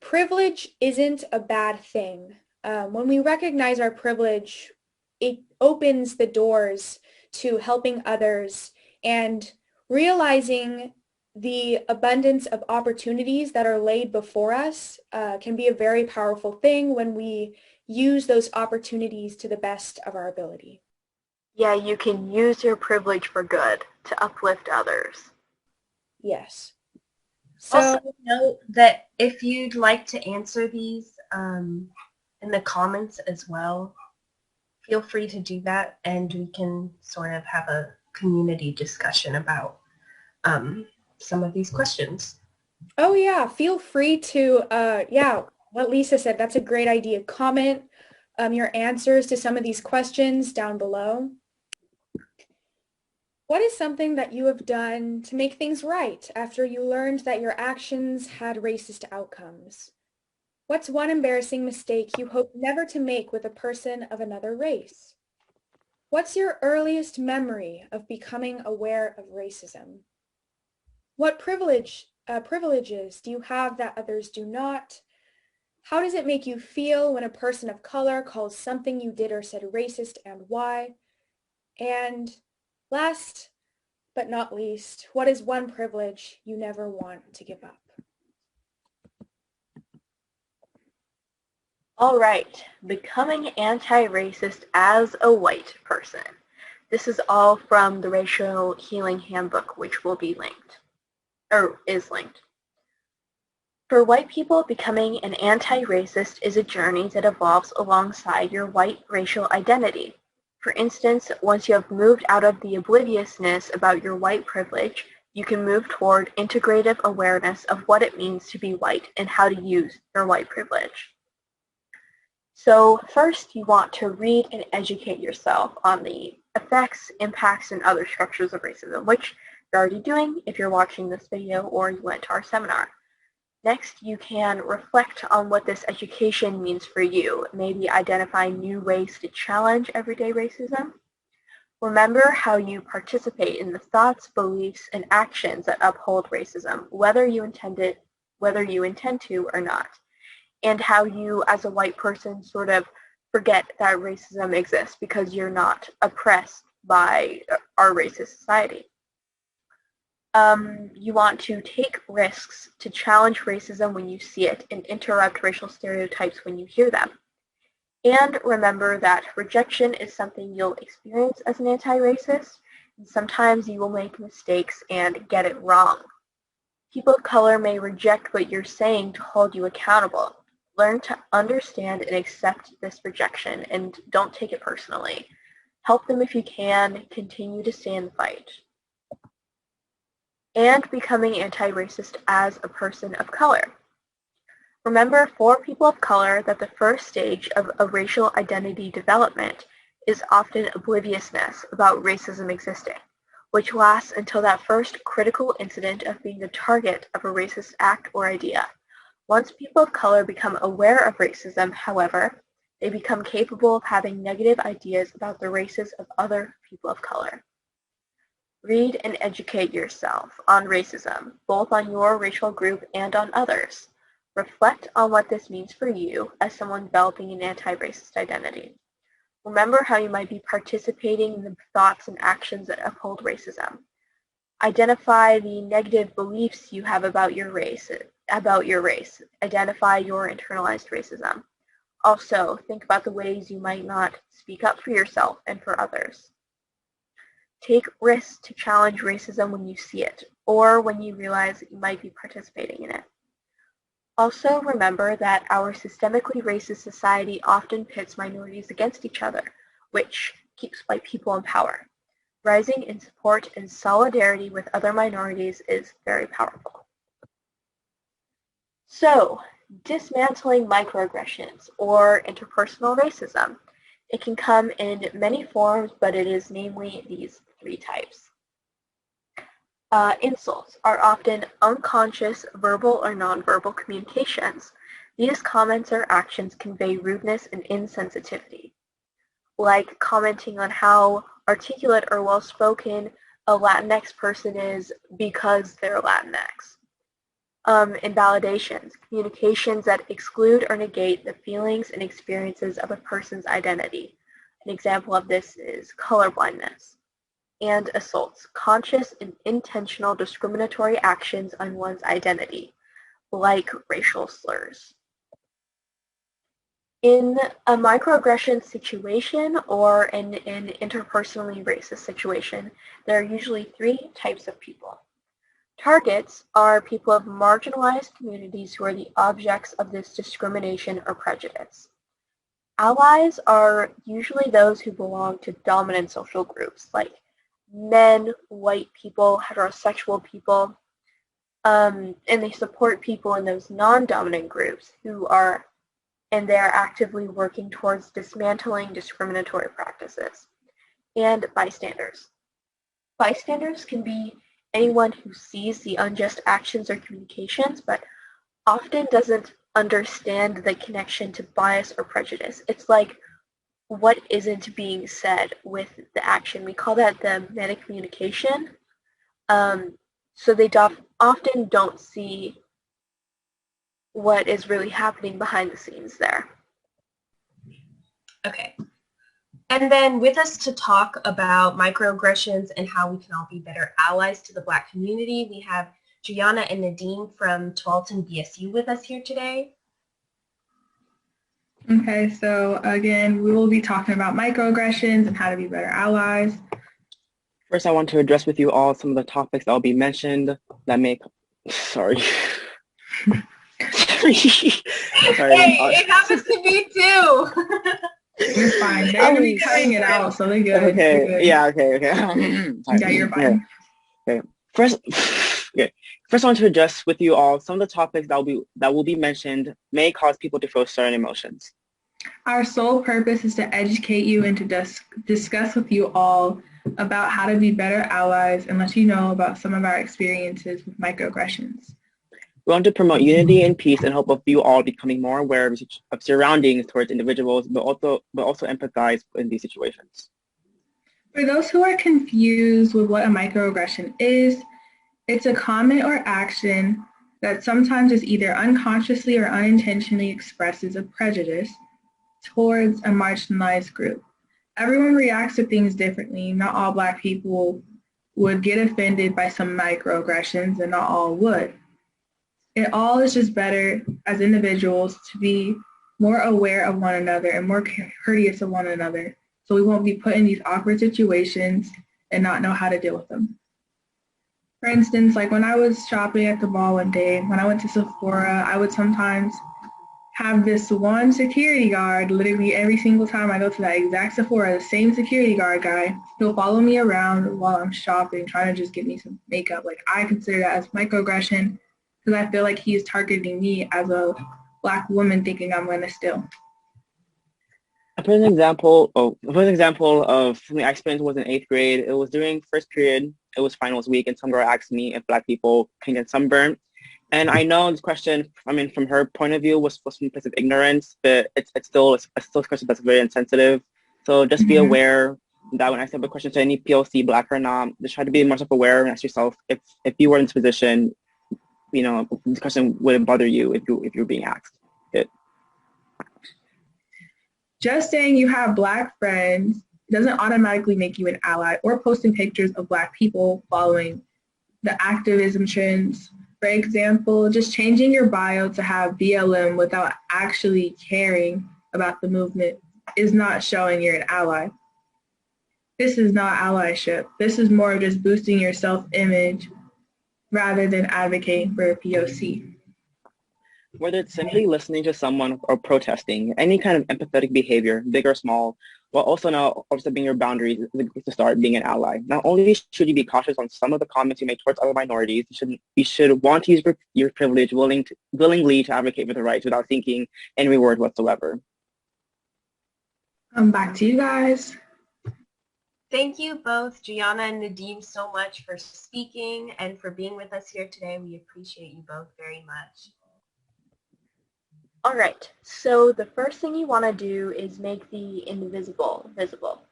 privilege isn't a bad thing. When we recognize our privilege, it opens the doors to helping others and realizing the abundance of opportunities that are laid before us can be a very powerful thing when we use those opportunities to the best of our ability. Yeah, you can use your privilege for good to uplift others. Yes. So, also note that if you'd like to answer these in the comments as well, feel free to do that and we can sort of have a community discussion about some of these questions. Oh yeah, feel free to, what Lisa said, that's a great idea. Comment your answers to some of these questions down below. What is something that you have done to make things right after you learned that your actions had racist outcomes? What's one embarrassing mistake you hope never to make with a person of another race? What's your earliest memory of becoming aware of racism? What privileges do you have that others do not? How does it make you feel when a person of color calls something you did or said racist, and why? And last but not least, what is one privilege you never want to give up? All right, becoming anti-racist as a white person. This is all from the Racial Healing Handbook, which will be linked, or is linked. For white people, becoming an anti-racist is a journey that evolves alongside your white racial identity. For instance, once you have moved out of the obliviousness about your white privilege, you can move toward integrative awareness of what it means to be white and how to use your white privilege. So first, you want to read and educate yourself on the effects, impacts, and other structures of racism, which you're already doing if you're watching this video or you went to our seminar. Next, you can reflect on what this education means for you, maybe identify new ways to challenge everyday racism. Remember how you participate in the thoughts, beliefs, and actions that uphold racism, whether you intend to or not, and how you, as a white person, sort of forget that racism exists because you're not oppressed by our racist society. You want to take risks to challenge racism when you see it and interrupt racial stereotypes when you hear them. And remember that rejection is something you'll experience as an anti-racist, and sometimes you will make mistakes and get it wrong. People of color may reject what you're saying to hold you accountable. Learn to understand and accept this rejection and don't take it personally. Help them if you can. Continue to stay in the fight. And becoming anti-racist as a person of color. Remember, for people of color, that the first stage of a racial identity development is often obliviousness about racism existing, which lasts until that first critical incident of being the target of a racist act or idea. Once people of color become aware of racism, however, they become capable of having negative ideas about the races of other people of color. Read and educate yourself on racism, both on your racial group and on others. Reflect on what this means for you as someone developing an anti-racist identity. Remember how you might be participating in the thoughts and actions that uphold racism. Identify the negative beliefs you have about your race. Identify your internalized racism. Also, think about the ways you might not speak up for yourself and for others. Take risks to challenge racism when you see it, or when you realize that you might be participating in it. Also, remember that our systemically racist society often pits minorities against each other, which keeps white people in power. Rising in support and solidarity with other minorities is very powerful. So, dismantling microaggressions or interpersonal racism. It can come in many forms, but it is namely these 3 types. Insults are often unconscious verbal or nonverbal communications. These comments or actions convey rudeness and insensitivity, like commenting on how articulate or well-spoken a Latinx person is because they're Latinx. Invalidations, communications that exclude or negate the feelings and experiences of a person's identity. An example of this is colorblindness. And assaults, conscious and intentional discriminatory actions on one's identity, like racial slurs. In a microaggression situation or in an interpersonally racist situation, there are usually 3 types of people. Targets are people of marginalized communities who are the objects of this discrimination or prejudice. Allies are usually those who belong to dominant social groups, like men, white people, heterosexual people, and they support people in those non-dominant groups and they are actively working towards dismantling discriminatory practices. And bystanders. Bystanders can be anyone who sees the unjust actions or communications, but often doesn't understand the connection to bias or prejudice. It's like what isn't being said with the action. We call that the meta-communication. So they often don't see what is really happening behind the scenes there. Okay. And then with us to talk about microaggressions and how we can all be better allies to the Black community, we have Gianna and Nadine from Tualatin BSU with us here today. Okay, so again, we will be talking about microaggressions and how to be better allies. First, I want to address with you all some of the topics that will be mentioned that make, sorry. Sorry. Hey, it happens to me too. You're fine. They're going to be cutting it out, so they're good. Okay, they're good. yeah, okay. Yeah, you're fine. Okay. First, I want to address with you all some of the topics that will be mentioned may cause people to feel certain emotions. Our sole purpose is to educate you and to discuss with you all about how to be better allies and let you know about some of our experiences with microaggressions. We want to promote unity and peace and hope of you all becoming more aware of surroundings towards individuals, but also empathize in these situations. For those who are confused with what a microaggression is, it's a comment or action that sometimes is either unconsciously or unintentionally expresses a prejudice towards a marginalized group. Everyone reacts to things differently. Not all Black people would get offended by some microaggressions, and not all would. It all is just better as individuals to be more aware of one another and more courteous of one another, so we won't be put in these awkward situations and not know how to deal with them. For instance, like when I was shopping at the mall one day, when I went to Sephora, I would sometimes have this one security guard, literally every single time I go to that exact Sephora, the same security guard guy, he'll follow me around while I'm shopping, trying to just get me some makeup. Like, I consider that as microaggression because I feel like he is targeting me as a Black woman thinking I'm going to steal. I put an example of something I experienced was in 8th grade. It was during first period. It was finals week, and some girl asked me if Black people can get sunburned. And I know this question, from her point of view, was supposed to be a place of ignorance, but it's still a question that's very insensitive. So just be aware that when I say a question to any POC, Black or not, just try to be more self-aware and ask yourself if you were in this position, this question wouldn't bother you if you were being asked it. Just saying you have Black friends doesn't automatically make you an ally, or posting pictures of Black people following the activism trends. For example, just changing your bio to have BLM without actually caring about the movement is not showing you're an ally. This is not allyship. This is more of just boosting your self-image rather than advocating for a POC. Whether it's simply listening to someone or protesting, any kind of empathetic behavior, big or small, while also now overstepping your boundaries is to start being an ally. Not only should you be cautious on some of the comments you make towards other minorities, you should want to use your privilege willingly to advocate for the rights without thinking any reward whatsoever. Back to you guys. Thank you both, Gianna and Nadim, so much for speaking and for being with us here today. We appreciate you both very much. All right, so the first thing you want to do is make the invisible visible.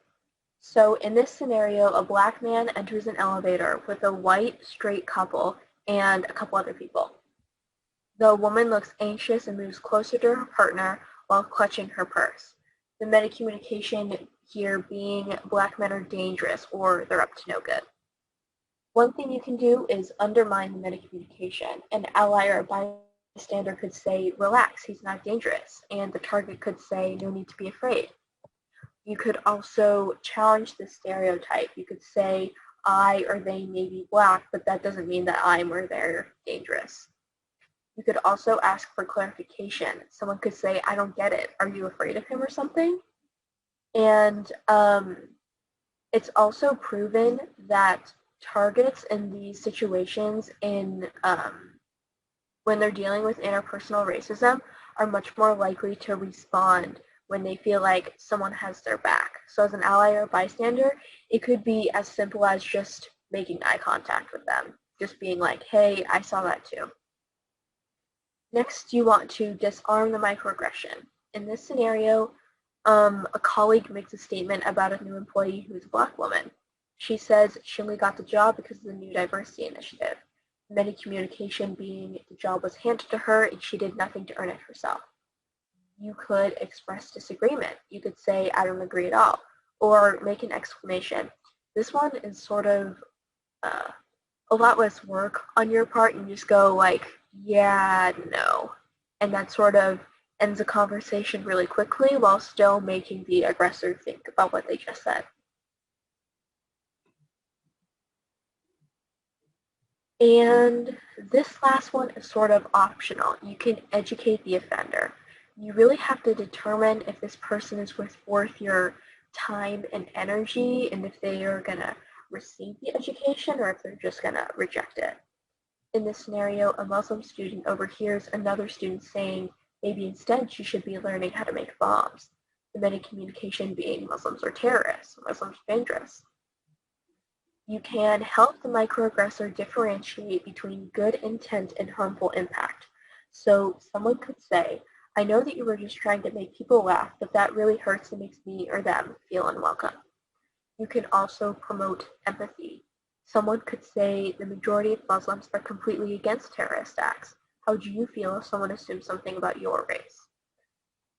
So in this scenario, a black man enters an elevator with a white straight couple and a couple other people. The woman looks anxious and moves closer to her partner while clutching her purse. The metacommunication here being black men are dangerous or they're up to no good. One thing you can do is undermine the metacommunication. An ally or a bystander could say, relax, he's not dangerous, and the target could say, no need to be afraid. You could also challenge the stereotype. You could say, I or they may be black, but that doesn't mean that I'm or they're dangerous. You could also ask for clarification. Someone could say, I don't get it. Are you afraid of him or something? And it's also proven that targets in these situations when they're dealing with interpersonal racism are much more likely to respond when they feel like someone has their back. So as an ally or a bystander, it could be as simple as just making eye contact with them, just being like, hey, I saw that too. Next, you want to disarm the microaggression. In this scenario, a colleague makes a statement about a new employee who's a black woman. She says she only got the job because of the new diversity initiative. Metacommunication being the job was handed to her and she did nothing to earn it herself. You could express disagreement. You could say, I don't agree at all, or make an exclamation. This one is sort of a lot less work on your part. You just go like, yeah, no. And that sort of ends a conversation really quickly while still making the aggressor think about what they just said. And this last one is sort of optional. You can educate the offender. You really have to determine if this person is worth your time and energy and if they are going to receive the education or if they're just going to reject it. In this scenario, a Muslim student overhears another student saying, maybe instead she should be learning how to make bombs. The metacommunication being Muslims are terrorists, Muslims are dangerous. You can help the microaggressor differentiate between good intent and harmful impact. So someone could say, I know that you were just trying to make people laugh, but that really hurts and makes me or them feel unwelcome. You can also promote empathy. Someone could say the majority of Muslims are completely against terrorist acts. How do you feel if someone assumes something about your race?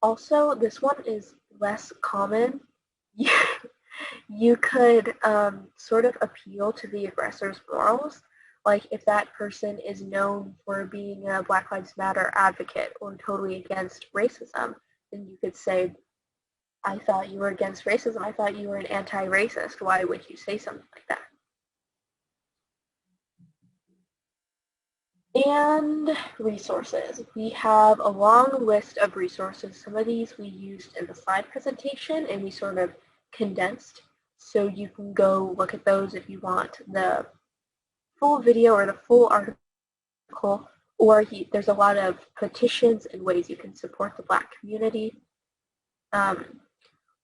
Also, this one is less common. You could sort of appeal to the aggressor's morals. Like if that person is known for being a Black Lives Matter advocate or totally against racism, then you could say, I thought you were against racism. I thought you were an anti-racist. Why would you say something like that? And resources. We have a long list of resources. Some of these we used in the slide presentation and we sort of condensed. So you can go look at those if you want the full video or the full article, or there's a lot of petitions and ways you can support the Black community.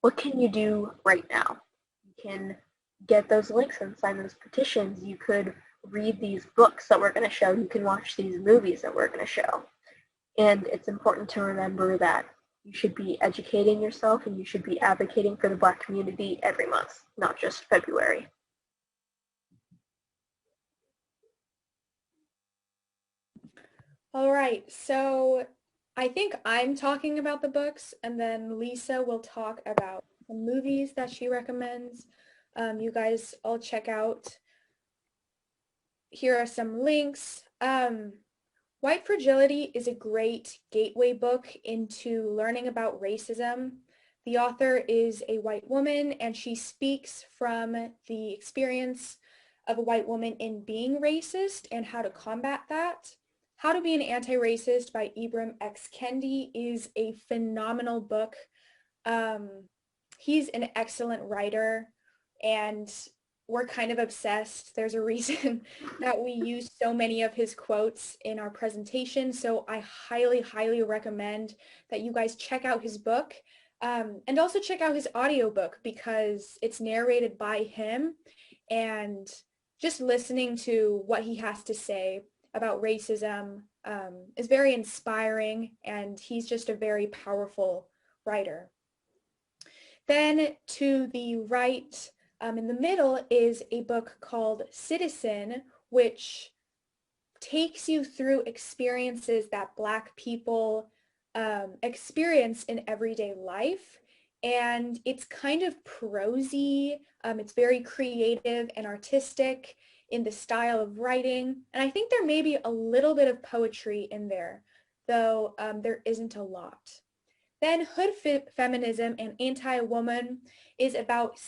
What can you do right now? You can get those links and sign those petitions. You could read these books that we're going to show. You can watch these movies that we're going to show. And it's important to remember that you should be educating yourself and you should be advocating for the Black community every month, not just February. All right, so I think I'm talking about the books, and then Lisa will talk about the movies that she recommends. You guys all check out. here are some links. White Fragility is a great gateway book into learning about racism. The author is a white woman, and she speaks from the experience of a white woman in being racist and how to combat that. How to Be an Anti-Racist by Ibram X. Kendi is a phenomenal book. He's an excellent writer, and we're kind of obsessed. There's a reason that we use so many of his quotes in our presentation. So I highly, highly recommend that you guys check out his book, and also check out his audiobook because it's narrated by him, and just listening to what he has to say about racism is very inspiring, and he's just a very powerful writer. Then to the right, in the middle is a book called Citizen, which takes you through experiences that Black people experience in everyday life. And it's kind of prosy. It's very creative and artistic in the style of writing. And I think there may be a little bit of poetry in there, though there isn't a lot. Then Hood Feminism and Anti-Woman is about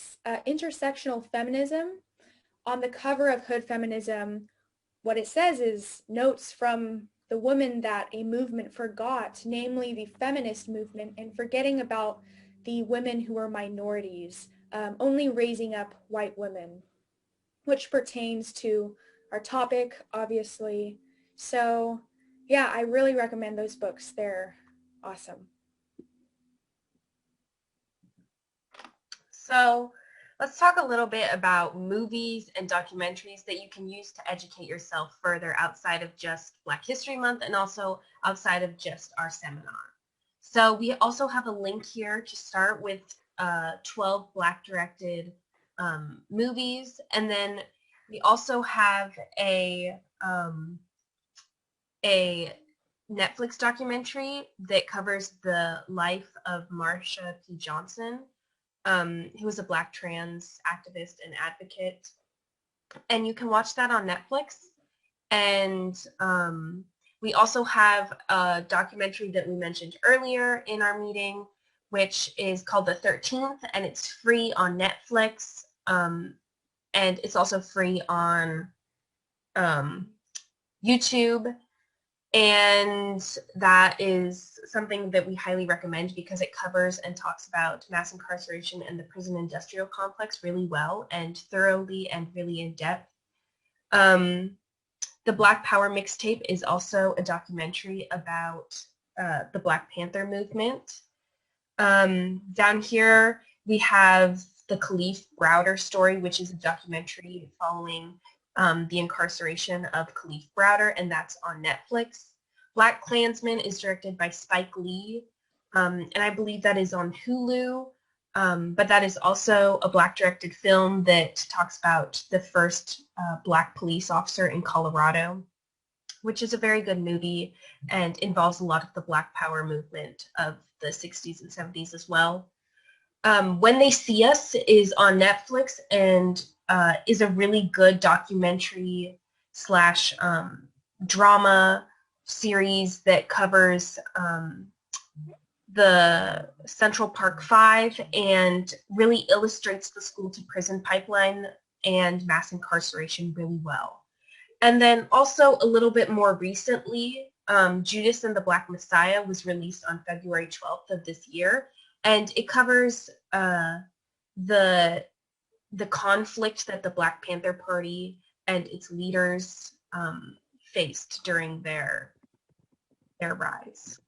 intersectional feminism. On the cover of Hood Feminism, what it says is notes from the woman that a movement forgot, namely the feminist movement, and forgetting about the women who were minorities, only raising up white women, which pertains to our topic, obviously. So yeah, I really recommend those books. They're awesome. So let's talk a little bit about movies and documentaries that you can use to educate yourself further outside of just Black History Month and also outside of just our seminar. So we also have a link here to start with 12 Black-directed movies, and then we also have a Netflix documentary that covers the life of Marsha P. Johnson, who was a Black trans activist and advocate. And you can watch that on Netflix. And we also have a documentary that we mentioned earlier in our meeting, which is called The 13th, and it's free on Netflix. And it's also free on YouTube. And that is something that we highly recommend because it covers and talks about mass incarceration and the prison industrial complex really well and thoroughly and really in depth. The Black Power mixtape is also a documentary about the Black Panther movement. Down here we have the Khalif Browder story, which is a documentary following the incarceration of Khalif Browder, and that's on Netflix. Black Klansman is directed by Spike Lee, and I believe that is on Hulu, but that is also a Black-directed film that talks about the first Black police officer in Colorado, which is a very good movie and involves a lot of the Black Power movement of the 60s and 70s as well. When They See Us is on Netflix and is a really good documentary slash drama series that covers the Central Park Five and really illustrates the school to prison pipeline and mass incarceration really well. And then also a little bit more recently, Judas and the Black Messiah was released on February 12th of this year, and it covers the conflict that the Black Panther Party and its leaders faced during their rise.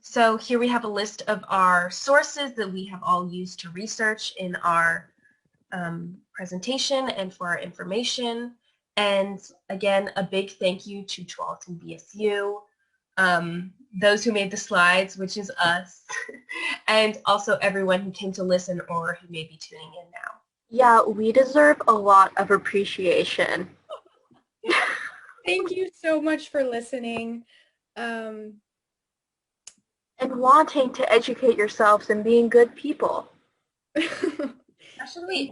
So here we have a list of our sources that we have all used to research in our presentation and for our information. And again, a big thank you to Tualatin BSU, those who made the slides, which is us, and also everyone who came to listen or who may be tuning in now. Yeah, we deserve a lot of appreciation. Thank you so much for listening. And wanting to educate yourselves and being good people. Actually,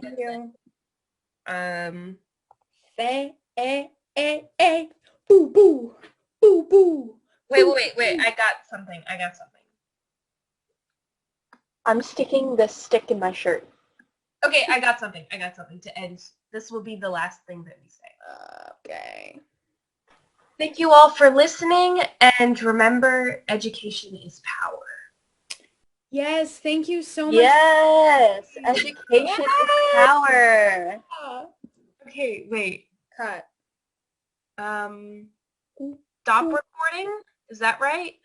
Say, boo, boo, boo, boo. Wait. I got something. I'm sticking the stick in my shirt. Okay, I got something to end. This will be the last thing that we say. Okay. Thank you all for listening, and remember, education is power. Yes, thank you so much. Yes, education is power. Okay, wait. Cut. Stop recording? Is that right?